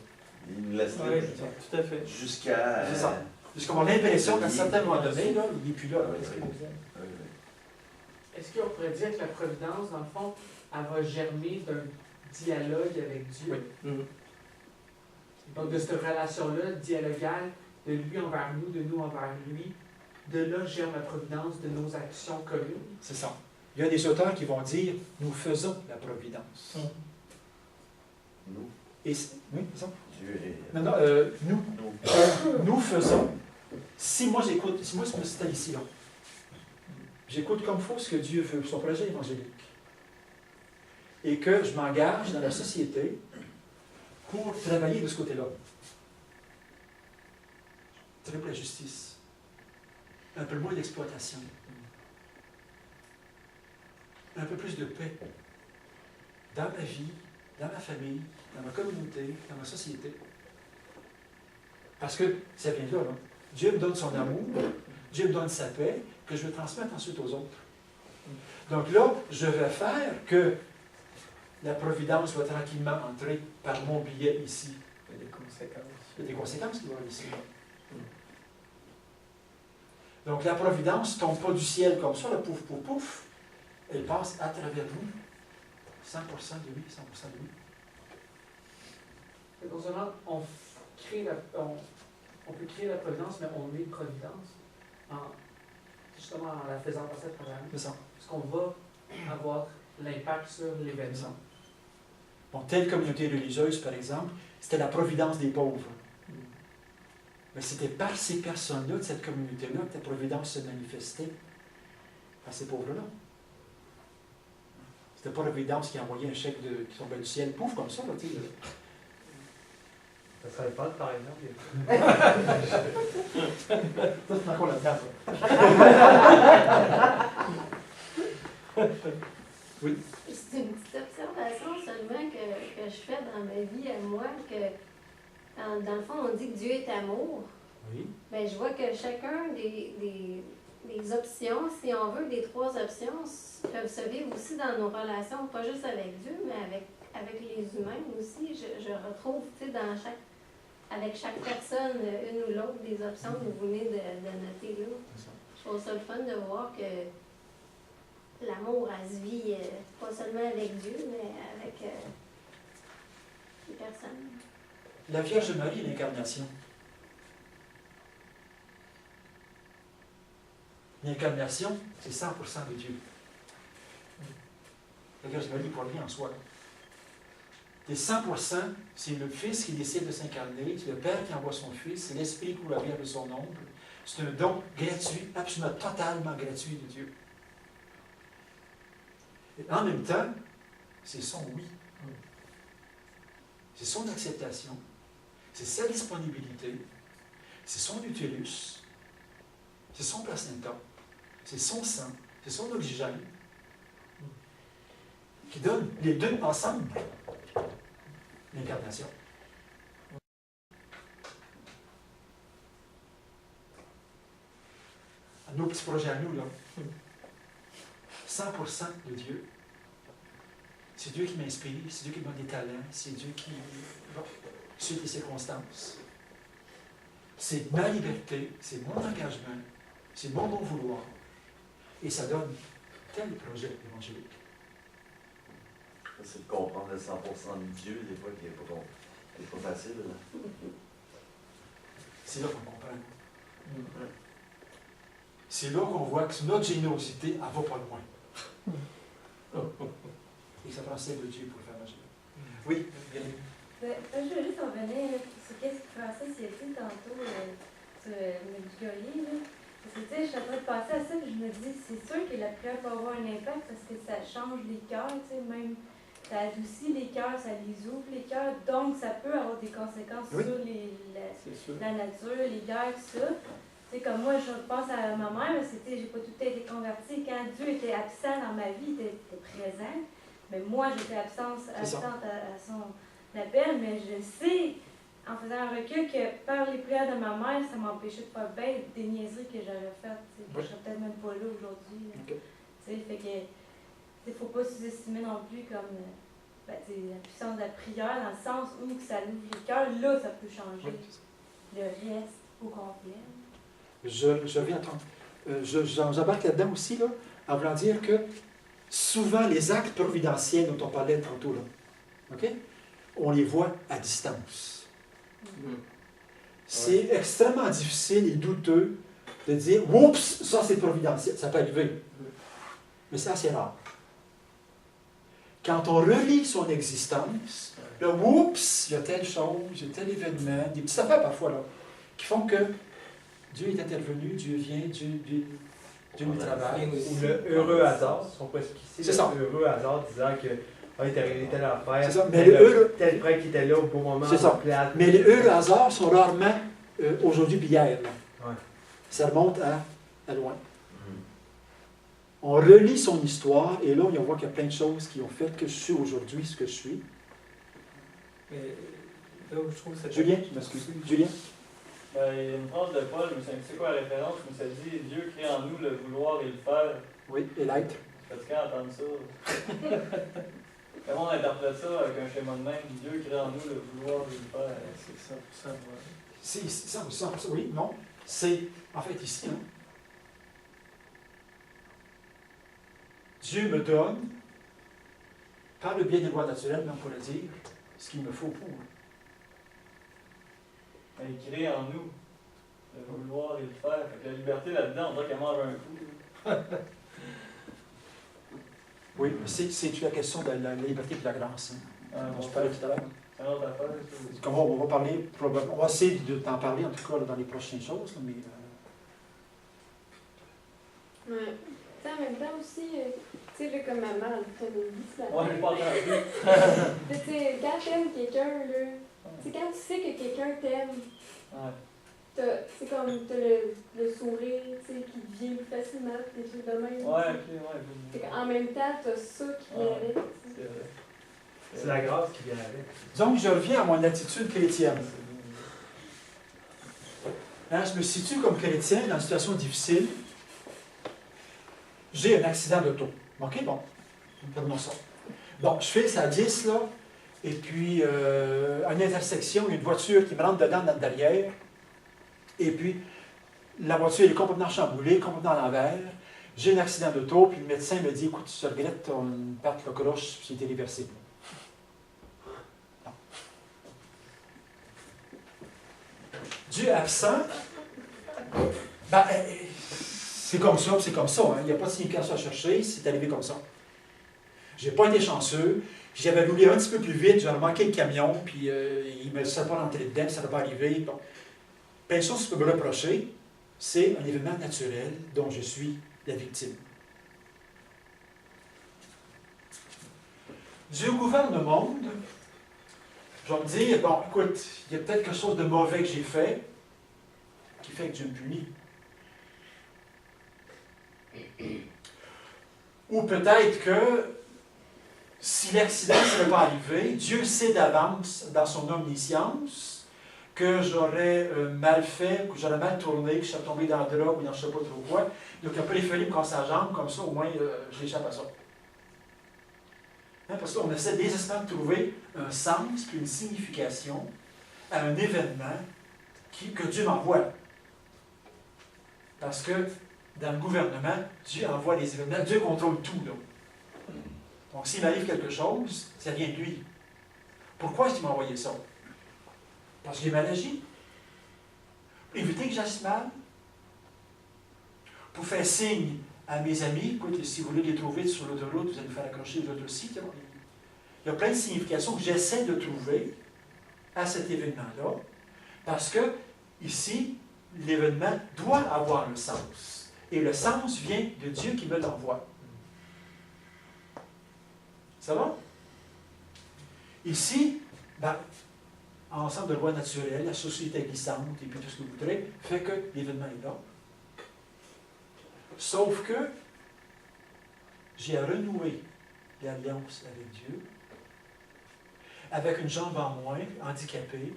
Il nous laisse Oui, libre. tout à fait. Jusqu'à. C'est ça. Jusqu'à mon impression qu'à un certain moment donné, là, il n'est plus là. Est-ce qu'on pourrait dire que la providence, dans le fond, elle va germer d'un dialogue avec Dieu? Oui. Donc, de cette relation-là, dialogale, de lui envers nous, de nous envers lui, de là germe la providence de nos actions communes. C'est ça. Il y a des auteurs qui vont dire nous faisons la providence. Nous. Et oui, c'est ça. Dieu est. Non, non, nous. Nous faisons. Si moi j'écoute, si moi je me suis ici, là, j'écoute comme il faut ce que Dieu veut, son projet évangélique, et que je m'engage dans la société pour travailler de ce côté-là. Travailler pour la justice. Un peu moins d'exploitation. Un peu plus de paix dans ma vie, dans ma famille, dans ma communauté, dans ma société. Parce que ça vient de là, là. Dieu me donne son amour, Dieu me donne sa paix, que je veux transmettre ensuite aux autres. Donc là, je vais faire que la providence va tranquillement entrer par mon billet ici. Il y a des conséquences. Il y a des conséquences qui vont aller ici. Donc la providence ne tombe pas du ciel comme ça, le pouf, pouf, pouf. Elle passe à travers nous. 100% de lui, 100% de lui. Et non seulement on peut créer la providence, mais on est providence. Justement en la faisant passer à travers nous. C'est ça. Parce qu'on va avoir l'impact sur l'événement. Bon, telle communauté religieuse, par exemple, c'était la providence des pauvres. Mais c'était par ces personnes-là, de cette communauté-là, que la providence se manifestait par ces pauvres-là. C'était pas la providence qui envoyait un chèque qui tombait du ciel, pouf, comme ça, là, tu sais. Ça serait pas, par exemple. Ça, c'est encore là-dedans, oui. C'est une petite observation seulement que je fais dans ma vie à moi, que dans le fond, on dit que Dieu est amour. Oui. Bien, je vois que chacun des options, si on veut, des 3 options, peuvent se vivre aussi dans nos relations, pas juste avec Dieu, mais avec les humains aussi. Je retrouve, tu sais, avec chaque personne, une ou l'autre, des options que vous venez de noter là. Je trouve ça le fun de voir que l'amour, elle se vit pas seulement avec Dieu, mais avec les personnes. La Vierge Marie, l'incarnation. L'incarnation, c'est 100% de Dieu. La Vierge Marie, pour rien en soi. Et 100%, c'est le Fils qui décide de s'incarner, c'est le Père qui envoie son Fils, c'est l'Esprit qui revient de son ombre. C'est un don gratuit, absolument totalement gratuit de Dieu. Et en même temps, c'est son oui. C'est son acceptation. C'est sa disponibilité. C'est son utérus. C'est son placenta. C'est son sang. C'est son oxygène. Qui donne les deux ensemble l'incarnation. Nos petits projets à nous, là. 100% de Dieu. C'est Dieu qui m'inspire, c'est Dieu qui me donne des talents, c'est Dieu qui suit les circonstances. C'est ma liberté, c'est mon engagement, c'est mon bon vouloir. Et ça donne tel projet évangélique. C'est de comprendre le 100% de Dieu, des fois, qui n'est pas facile. Là. C'est là qu'on comprend. C'est là qu'on voit que notre générosité, elle ne va pas loin. Et ça prend celle de Dieu pour le faire marcher. Oui, Virginie. Je veux juste revenir sur ce que Francis a dit tantôt sur Medjugorje. Parce que tu sais, je suis en train de passer à ça et je me dis, c'est sûr que la prière peut avoir un impact parce que ça change les cœurs, tu sais, même ça adoucit les cœurs, ça les ouvre les cœurs, donc ça peut avoir des conséquences sur la nature, les guerres, tout ça. Tu sais, comme moi, je pense à ma mère, j'ai pas tout été convertie. Quand Dieu était absent dans ma vie, il était présent. Mais moi, j'étais absente à son appel, mais je sais, en faisant un recul, que par les prières de ma mère, ça m'empêchait de faire bien des niaiseries que j'avais faites. Je serais peut-être même pas là aujourd'hui. Fait que, il ne faut pas sous-estimer non plus comme la puissance de la prière, dans le sens où ça ouvre les cœurs. Là, ça peut changer le reste au complet. Je viens attendre. J'embarque là-dedans aussi, là, en voulant dire que souvent, les actes providentiels dont on parlait tantôt, là, okay? On les voit à distance. C'est extrêmement difficile et douteux de dire « Oups, ça c'est providentiel ». Ça peut arriver. Mais c'est assez rare. Quand on relit son existence, là, oups, il y a telle chose, il y a tel événement, des petites affaires parfois, là, qui font que Dieu est intervenu, Dieu vient, Dieu nous travaille. Ou le heureux hasard, si on peut expliquer. C'est ça. Le heureux hasard disant que il est arrivé telle affaire, c'est ça. Mais tel prêtre qui était là au bon moment. C'est ça. Mais les heureux hasards sont rarement aujourd'hui puis hier. Ouais. Ça remonte à loin. On relit son histoire et là, on voit qu'il y a plein de choses qui ont fait que je suis aujourd'hui ce que je suis. Mais là où je trouve que Julien, tu m'excuses. Julien? Ben, il y a une phrase de Paul, mais c'est quoi la référence, mais ça dit Dieu crée en nous le vouloir et le faire. Oui, et l'être. C'est fatiguant d'entendre ça. Comment on interprète ça avec un schéma de même? Dieu crée en nous le vouloir et le faire. C'est 100%, ouais. C'est 100%, oui, non. C'est, en fait, ici, hein. Dieu me donne, par le biais des lois naturelles, mais on pourrait dire, ce qu'il me faut pour. Mais il crée en nous le vouloir et le faire. Fait que la liberté là-dedans, on dirait qu'elle mange un coup. Oui, mais c'est la question de la liberté et de la grâce, hein, dont je parlais tout à l'heure. C'est une autre affaire. Ça. Comment on va parler, probablement, on va essayer de t'en parler, en tout cas, là, dans les prochaines choses, là, mais... Ouais. Tu sais, en même temps aussi, tu sais, là, comme maman, elle te dit ce matin. Ouais, j'ai pas entendu. Tu sais, quand t'aimes quelqu'un, là, tu sais, quand tu sais que quelqu'un t'aime, Ouais. c'est comme, t'as le sourire, tu sais, qui vient plus facilement, des trucs de même. Ouais, ok, ouais. Fait qu'en même temps, t'as ça qui vient avec. C'est vrai. C'est la grâce qui vient avec. Donc, je reviens à mon attitude chrétienne. Hein, je me situe comme chrétien dans une situation difficile. J'ai un accident d'auto. OK, bon. Prenons ça. Bon, je fais ça à 10, là, et puis, à une intersection, il y a une voiture qui me rentre dedans, dans le derrière, et puis, la voiture est complètement chamboulée, complètement à l'envers. J'ai un accident d'auto, puis le médecin me dit, écoute, tu regrettes ton patte le croche, puis c'est irréversible. Dieu absent, ben, c'est comme ça, c'est comme ça. Hein. Il n'y a pas de signification à chercher, c'est arrivé comme ça. J'ai pas été chanceux, puis j'avais roulé un petit peu plus vite, j'avais manqué le camion, puis il ne me laissait pas rentrer dedans, ça n'était pas arrivé. Bon. Plein de choses que je peux me reprocher, c'est un événement naturel dont je suis la victime. Dieu gouverne le monde. Je vais me dire, bon, écoute, il y a peut-être quelque chose de mauvais que j'ai fait, qui fait que Dieu me punit. Ou peut-être que, si l'accident ne serait pas arrivé, Dieu sait d'avance, dans son omniscience, que j'aurais mal fait, que j'aurais mal tourné, que je serais tombé dans la drogue ou dans je ne sais pas trop quoi. Donc, il a préféré me casser la jambe, comme ça, au moins, j'échappe à ça. Hein, parce qu'on essaie désespérément de trouver un sens puis une signification à un événement que Dieu m'envoie. Parce que dans le gouvernement, Dieu envoie les événements, Dieu contrôle tout. Là. Donc s'il m'arrive quelque chose, ça vient de lui. Pourquoi est-ce qu'il m'a envoyé ça? Parce que j'ai mal agi. Pour éviter que j'agisse mal. Pour faire signe à mes amis, écoute, si vous voulez les trouver sur l'autoroute, vous allez faire accrocher les autres aussi. Il y a plein de significations que j'essaie de trouver à cet événement-là, parce que, ici, l'événement doit avoir un sens. Et le sens vient de Dieu qui me l'envoie. Ça va? Ici, ben, ensemble de lois naturelles, la société glissante, et puis tout ce que vous voudrez, fait que l'événement est là. Sauf que j'ai à renouer l'alliance avec Dieu. Avec une jambe en moins, handicapée,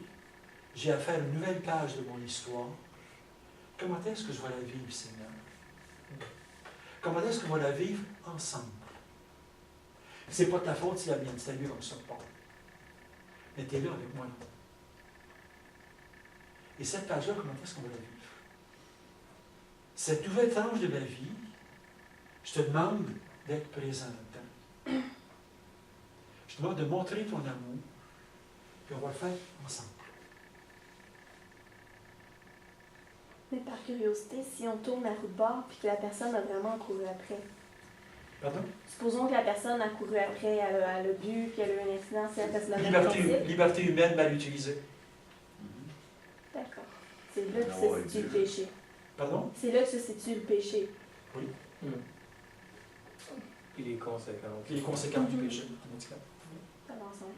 j'ai à faire une nouvelle page de mon histoire. Comment est-ce que je vais la vivre, Seigneur? Comment est-ce qu'on va la vivre ensemble? C'est pas ta faute si la mienne, c'est lui comme ça. Bon. Mais tu es là avec moi. Et cette page-là, comment est-ce qu'on va la vivre? Cette nouvelle tranche de ma vie, je te demande d'être présent là-dedans. Je te demande de montrer ton amour, puis on va le faire ensemble. Mais par curiosité, si on tourne la roue de bord puis que la personne a vraiment couru après. Pardon? Supposons que la personne a couru après, elle a bu, puis elle a eu un incident, si la personne a Liberté humaine mal utilisée. D'accord. C'est là que se situe le péché. Pardon? C'est là que se situe le péché. Oui. Puis les conséquences. Puis les conséquences du péché. Ça va ensemble.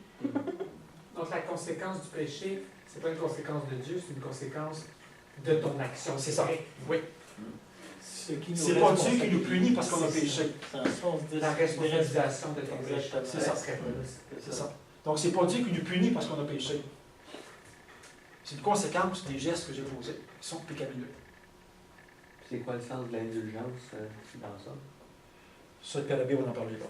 Donc la conséquence du péché, c'est pas une conséquence de Dieu, c'est une conséquence de ton action. C'est ça. Oui. C'est pas Dieu qui nous punit parce qu'on a péché. C'est un sens de La responsabilisation de ton péché. C'est ça. C'est ça. Donc c'est pas Dieu qui nous punit parce qu'on a péché. C'est une conséquence des gestes que j'ai posés, qui sont pécamineux. C'est quoi le sens de l'indulgence dans ça? Ça, le Père Abbé, on en parler l'autre.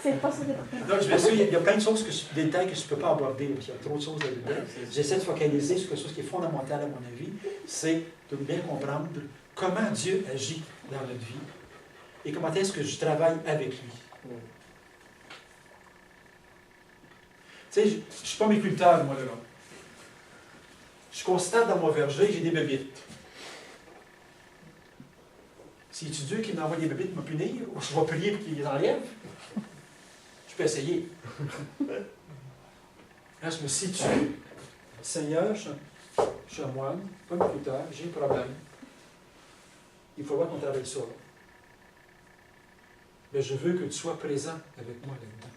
C'est pas ça. Donc, je m'excuse, il y a plein de choses, des détails que je ne peux pas aborder, il y a trop de choses là-dedans. J'essaie de focaliser sur quelque chose qui est fondamental à mon avis, c'est de bien comprendre comment Dieu agit dans notre vie et comment est-ce que je travaille avec lui. Tu sais, je ne suis pas méculteur, moi, là. Je constate dans mon verger, j'ai des bébites. C'est-tu Dieu qui m'envoie des bébites me punir, ou je vais prier pour qu'il les enlève? Je peux essayer. Là, je me situe. Seigneur, je suis un moine, pas méculteur, j'ai un problème. Il faut voir qu'on travaille ça. Mais je veux que tu sois présent avec moi là-dedans.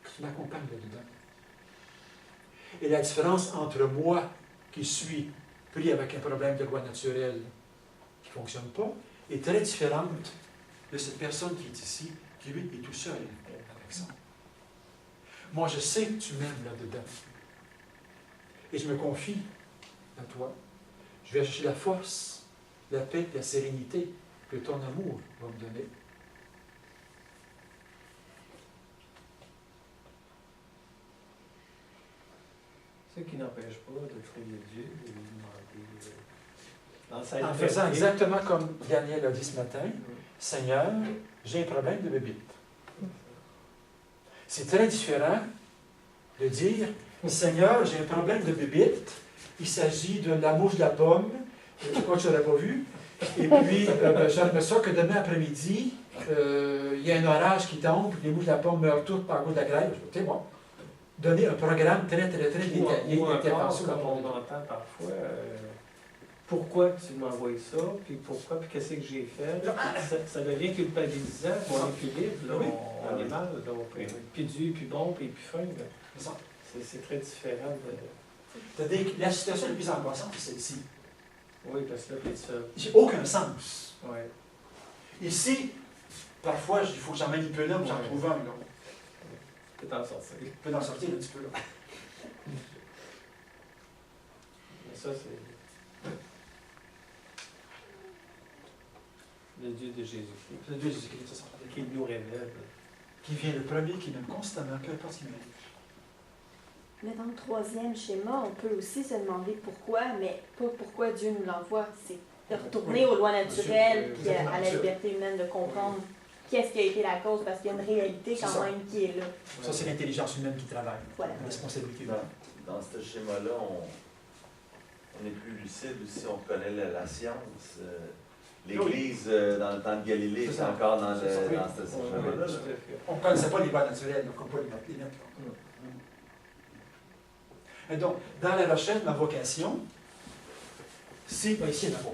Que tu m'accompagnes là-dedans. Et la différence entre moi, qui suis pris avec un problème de loi naturelle qui ne fonctionne pas, est très différente de cette personne qui est ici, qui lui est tout seul avec ça. Moi, je sais que tu m'aimes là-dedans. Et je me confie à toi. Je vais chercher la force, la paix, la sérénité que ton amour va me donner. Ce qui n'empêche pas de prier Dieu, de lui demander. En faisant exactement comme Daniel a dit ce matin, Seigneur, j'ai un problème de bébite. C'est très différent de dire, Seigneur, j'ai un problème de bébite, il s'agit de la mouche de la pomme, je crois que je ne l'avais pas vu, et puis j'aimerais ça que demain après-midi, il y a un orage qui tombe, les mouches de la pomme meurent toutes par goût de la grève. Tu sais, moi, donner un programme très détaillé d'intervention. Comme on entend parfois, pourquoi tu m'envoies ça, puis pourquoi, puis qu'est-ce que j'ai fait. Ça devient culpabilisant, puis on est plus libre, là, on est mal, là, on peut être plus dur, plus bon, puis plus fin. C'est très différent de... La situation la plus angoissante, c'est celle-ci. Oui, parce que là, tu es seul. J'ai aucun sens. Ouais. Ici, parfois, il faut que j'en manipule un, j'en trouve un, là. Tu peux t'en sortir. Tu peux en sortir un petit peu, là. Mais ça, c'est le Dieu de Jésus-Christ. Le Dieu de Jésus-Christ, c'est ça. Qui nous révèle. Qui vient le premier, qui m'aime constamment, peu importe ce qu'il m'arrive. Mais dans le troisième schéma, on peut aussi se demander pourquoi, mais pas pourquoi Dieu nous l'envoie. C'est de retourner aux lois naturelles, puis à la liberté humaine, de comprendre qu'est-ce qui a été la cause, parce qu'il y a une réalité quand même qui est là. Ça, c'est l'intelligence humaine qui travaille. Voilà. La responsabilité humaine. Dans ce schéma-là, on est plus lucide aussi, on connaît la science. L'Église, dans le temps de Galilée, c'est encore dans ce schéma-là. On ne connaissait pas les lois naturelles, donc on ne peut pas les mettre. Et donc, dans la recherche de ma vocation, si, ici, il y en a pas,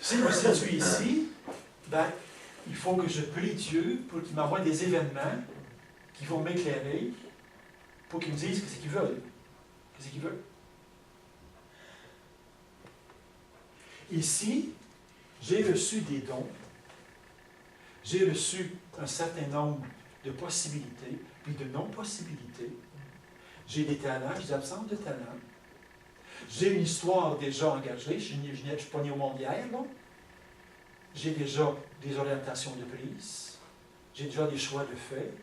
si je me situe ici, ben, il faut que je prie Dieu pour qu'il m'envoie des événements qui vont m'éclairer, pour qu'il me dise ce qu'ils veulent. Qu'est-ce qu'ils veulent. Ici, j'ai reçu des dons, j'ai reçu un certain nombre de possibilités, puis de non-possibilités. J'ai des talents, j'ai des absences de talents. J'ai une histoire déjà engagée, je ne suis pas né au monde hier, là. J'ai déjà des orientations de prise, j'ai déjà des choix de fait.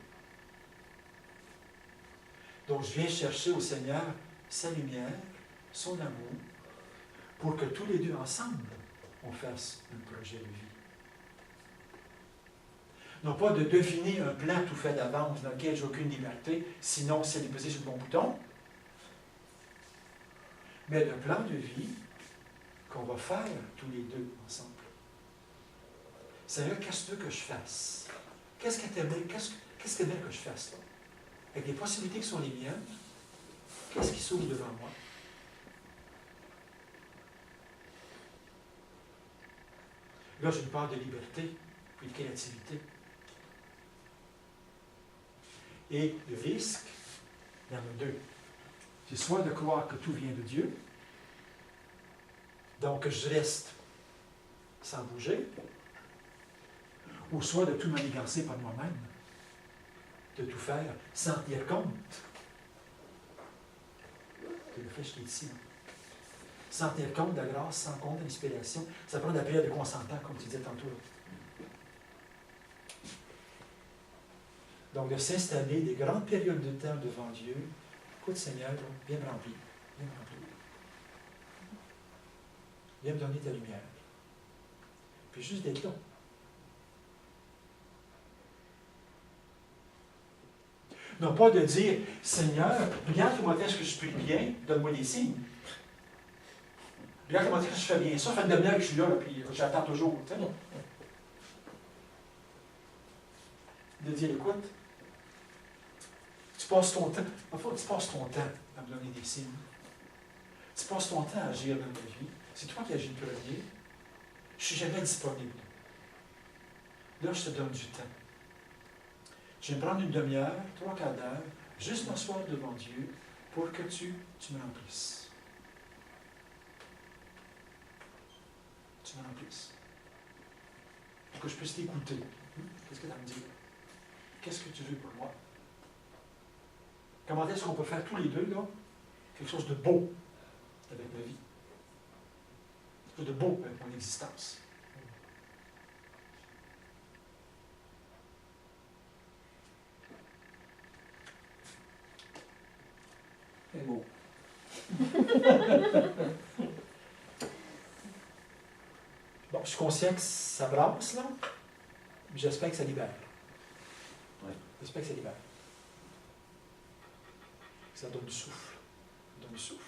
Donc je viens chercher au Seigneur sa lumière, son amour, pour que tous les deux ensemble, on fasse un projet de vie. Non pas de deviner un plan tout fait d'avance dans lequel j'ai aucune liberté, sinon c'est de peser sur le bon bouton, mais un plan de vie qu'on va faire tous les deux ensemble. Seigneur, qu'est-ce que tu veux que je fasse? Qu'est-ce que tu aimerais que je fasse là? Avec les possibilités qui sont les miennes, qu'est-ce qui s'ouvre devant moi? Là, j'ai une part de liberté et de créativité. Et le risque, il y en a deux. C'est soit de croire que tout vient de Dieu, donc que je reste sans bouger, ou soit de tout manigancer par moi-même, de tout faire sans tenir compte C'est le flèche qui est ici. Là. Sans tenir compte de la grâce, sans compte de l'inspiration, ça prend de la prière de consentant, comme tu disais tantôt. Là. Donc, de s'installer des grandes périodes de temps devant Dieu. Écoute, Seigneur, viens me remplir. Viens me remplir. Viens me donner ta lumière. Puis juste d'être là. Non pas de dire, Seigneur, regarde comment est-ce que je prie bien, donne-moi des signes. Regarde comment est-ce que je fais bien ça, fait une demi-heure que je suis là, puis j'attends toujours. Tu sais. De dire, écoute, tu passes ton temps, tu passes ton temps à me donner des signes. Tu passes ton temps à agir dans ta vie. C'est toi qui agis le premier. Je ne suis jamais disponible. Là, je te donne du temps. Je vais me prendre une demi-heure, 3/4 d'heure, juste m'asseoir devant Dieu pour que tu me remplisses. Tu me remplisses. Pour que je puisse t'écouter. Qu'est-ce que tu as à me dire? Qu'est-ce que tu veux pour moi? Comment est-ce qu'on peut faire tous les deux, là, quelque chose de beau avec ma vie? Quelque chose de beau avec mon existence. C'est beau. Bon, je suis conscient que ça brasse, là, mais j'espère que ça libère. Oui. J'espère que ça libère. Que ça donne du souffle. Ça donne du souffle.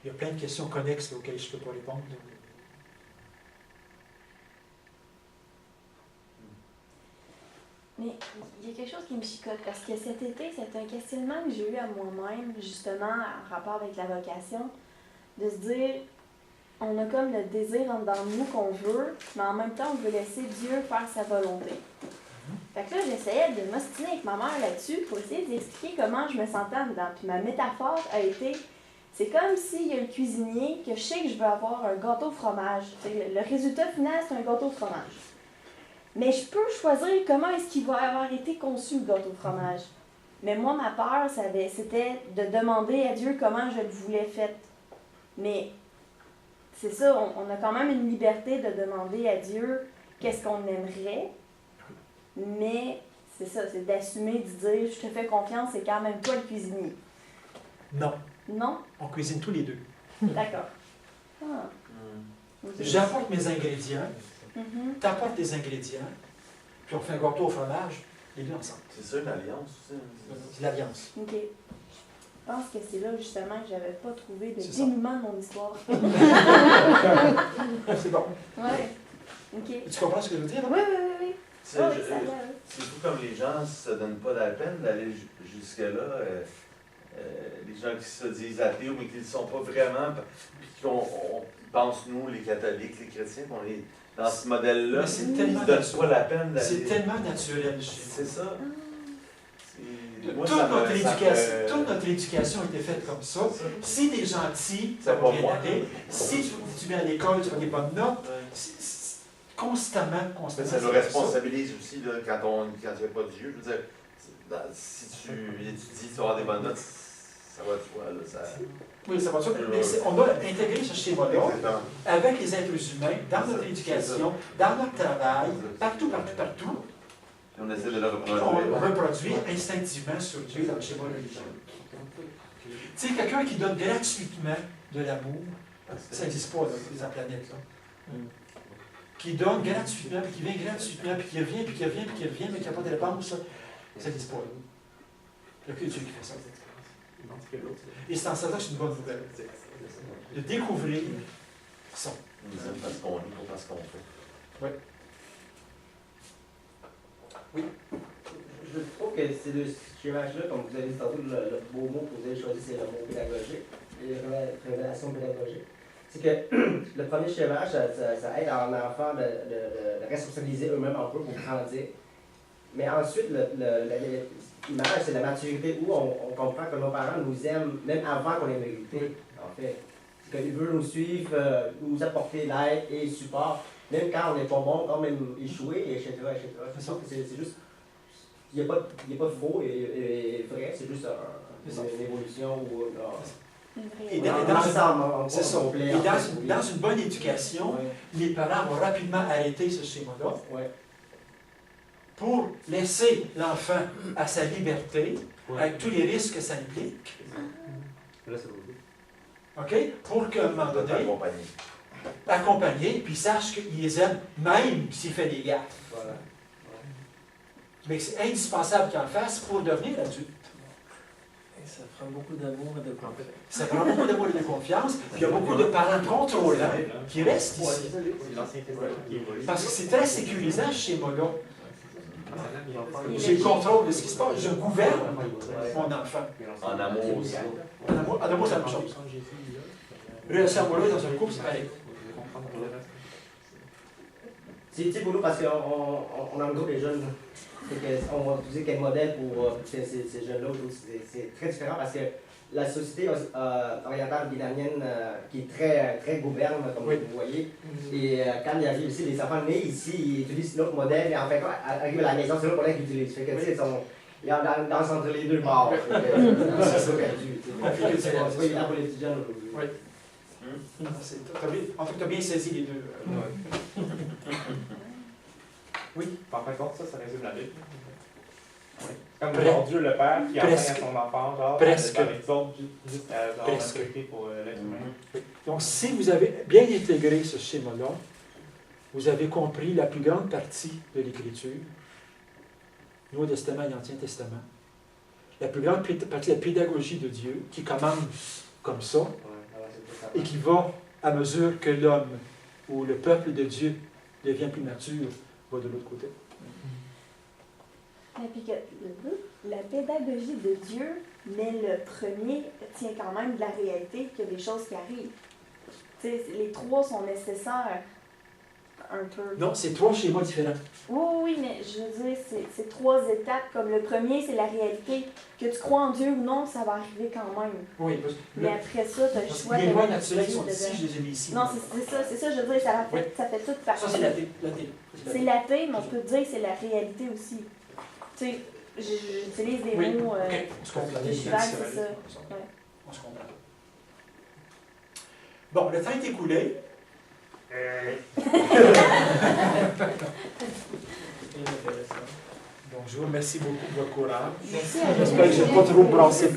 Il y a plein de questions connexes là, auxquelles je ne peux pas répondre. Mais il y a quelque chose qui me chicote, parce que cet été, c'est un questionnement que j'ai eu à moi-même, justement, en rapport avec la vocation, de se dire, on a comme le désir en dedans de nous qu'on veut, mais en même temps, on veut laisser Dieu faire sa volonté. Fait que là, j'essayais de m'ostiner avec ma mère là-dessus pour essayer d'expliquer comment je me sentais en dedans. Puis ma métaphore a été, c'est comme s'il y a le cuisinier, que je sais que je veux avoir un gâteau au fromage. Le résultat final, c'est un gâteau au fromage. Mais je peux choisir comment est-ce qu'il va avoir été conçu le gâteau au fromage. Mais moi, ma peur, c'était de demander à Dieu comment je le voulais fait. Mais c'est ça, on a quand même une liberté de demander à Dieu qu'est-ce qu'on aimerait. Mais c'est ça, c'est d'assumer, de dire, je te fais confiance, c'est quand même toi le cuisinier. Non. Non? On cuisine tous les deux. D'accord. Ah. Ok. J'apporte mes ingrédients, Mhm. tu apportes tes ingrédients, puis on fait un gâteau au fromage, les deux ensemble. C'est ça, une alliance aussi. C'est l'alliance. Ok. Je pense que c'est là justement que j'avais pas trouvé de C'est ça. dénouement de mon histoire. C'est bon. Ouais. Ok. Tu comprends ce que je veux dire? Oui, oui, oui, oui. C'est Oh, oui, ça va, oui. c'est vous comme les gens ne se donnent pas la peine d'aller jusque-là. Les gens qui se disent athées, mais qui ne le sont pas vraiment, puis qu'on pense, nous, les catholiques, les chrétiens, qu'on est dans ce modèle-là, Mais c'est ils tellement ne se donnent pas la peine d'aller. C'est tellement naturel chez C'est ça. Moi, toute, ça me- notre ça éducation, me- toute notre éducation a été faite comme ça. Si tu es gentil, C'est ça pas va bien moi. aller. Si tu viens à l'école, tu as des bonnes notes. Constamment, Mais ça nous responsabilise aussi là, quand il n'y a pas de Dieu. Je veux dire, si tu étudies, tu vas avoir des bonnes notes, ça va de soi. Là, ça... Oui, ça va de soi. Mais on doit intégrer ce schéma-là Exactement. avec les êtres humains, dans notre éducation, dans notre travail, partout. Puis on essaie de le On reproduire. reproduit instinctivement sur Dieu dans le schéma religieux. Tu sais, quelqu'un qui donne gratuitement de l'amour, ça n'existe pas, là, les planètes, là. Qui donne gratuitement, puis qui vient gratuitement, puis qui revient, mais qui n'a pas de réponse, ça n'existe pas. Il n'y a que Dieu qui fait ça. Et c'est en ça que c'est une bonne nouvelle. De découvrir ça. On nous aime parce qu'on est, pas parce qu'on fait. Oui. Oui. Je trouve que c'est le schémage-là, comme vous avez dit tantôt, le beau mot que vous avez choisi, c'est le mot pédagogique, les révélations pédagogiques. C'est que le premier schémage, ça aide en enfant de responsabiliser eux-mêmes un peu pour grandir. Mais ensuite, l'image, c'est la maturité où on comprend que nos parents nous aiment même avant qu'on ait mérité, en fait. C'est qu'ils veulent nous suivre, nous apporter l'aide et le support, même quand on n'est pas bon, quand même échouer, etc. C'est juste, il n'y a pas de faux et vrai, c'est juste une évolution ou Et dans c'est ça. Et dans une bonne éducation, les parents vont rapidement arrêter ce schéma-là pour laisser l'enfant à sa liberté, avec tous les risques que ça implique. OK? Pour qu'à un moment donné, accompagner, puis sache qu'il les aime, même s'il fait des gaffes. Voilà. Mais c'est indispensable qu'il en fasse pour devenir adulte. Et ça prend beaucoup d'amour et de confiance. Ça prend beaucoup d'amour et de confiance, puis il y a beaucoup de parents contrôlants qui restent ici. Parce que c'est très sécurisant chez Moga. J'ai le contrôle de ce qui se passe. Je gouverne mon enfant. En amour aussi. En amour, c'est la même chose. Relation amoureuse dans un couple, c'est pareil. C'est pour nous parce qu'on a un groupe des jeunes. On va utiliser quel modèle pour ces jeunes-là. C'est très différent parce que la société orientale vietnamienne qui est très gouverne, comme vous voyez, et quand il arrive ici, les enfants nés ici, ils utilisent notre modèle, et en fait, quand ils arrivent à la maison, c'est l'autre modèle qu'ils utilisent. Fait que, tu sais, ils dansent entre les deux bords. C'est ça perdu. C'est pas évident pour les petits jeunes aujourd'hui. Oui. En fait, tu as bien saisi les deux. Oui. En fin de compte, ça résume la Bible. Comme genre Dieu le Père qui enseigne à son enfant, genre, dans l'exemple, juste à l'autorité pour l'être humain. Donc, si vous avez bien intégré ce schéma-là, vous avez compris la plus grande partie de l'Écriture, Nouveau Testament et Ancien Testament, la plus grande partie de la pédagogie de Dieu, qui commence comme ça, et qui va, à mesure que l'homme ou le peuple de Dieu devient plus mature, va de l'autre côté. Et puis que la pédagogie de Dieu, mais le premier tient quand même de la réalité qu'il y a des choses qui arrivent. T'sais, les trois sont nécessaires un peu. Non, c'est trois schémas différents. Oui, mais je veux dire, c'est trois étapes. Comme le premier, c'est la réalité. Que tu crois en Dieu ou non, ça va arriver quand même. Oui, mais après ça, tu as le choix de... Les lois naturelles sont ici, je les ai mis ici. Non, c'est ça, je veux dire, ça fait toute partie. Ça, c'est l'athée. C'est l'athée, mais on peut dire que c'est la réalité aussi. Tu sais, j'utilise des mots... On se comprend. c'est ça. On se comprend. Bon, le temps est écoulé. Donc, je vous remercie beaucoup de votre courage. Merci. J'espère que je n'ai pas trop brassé.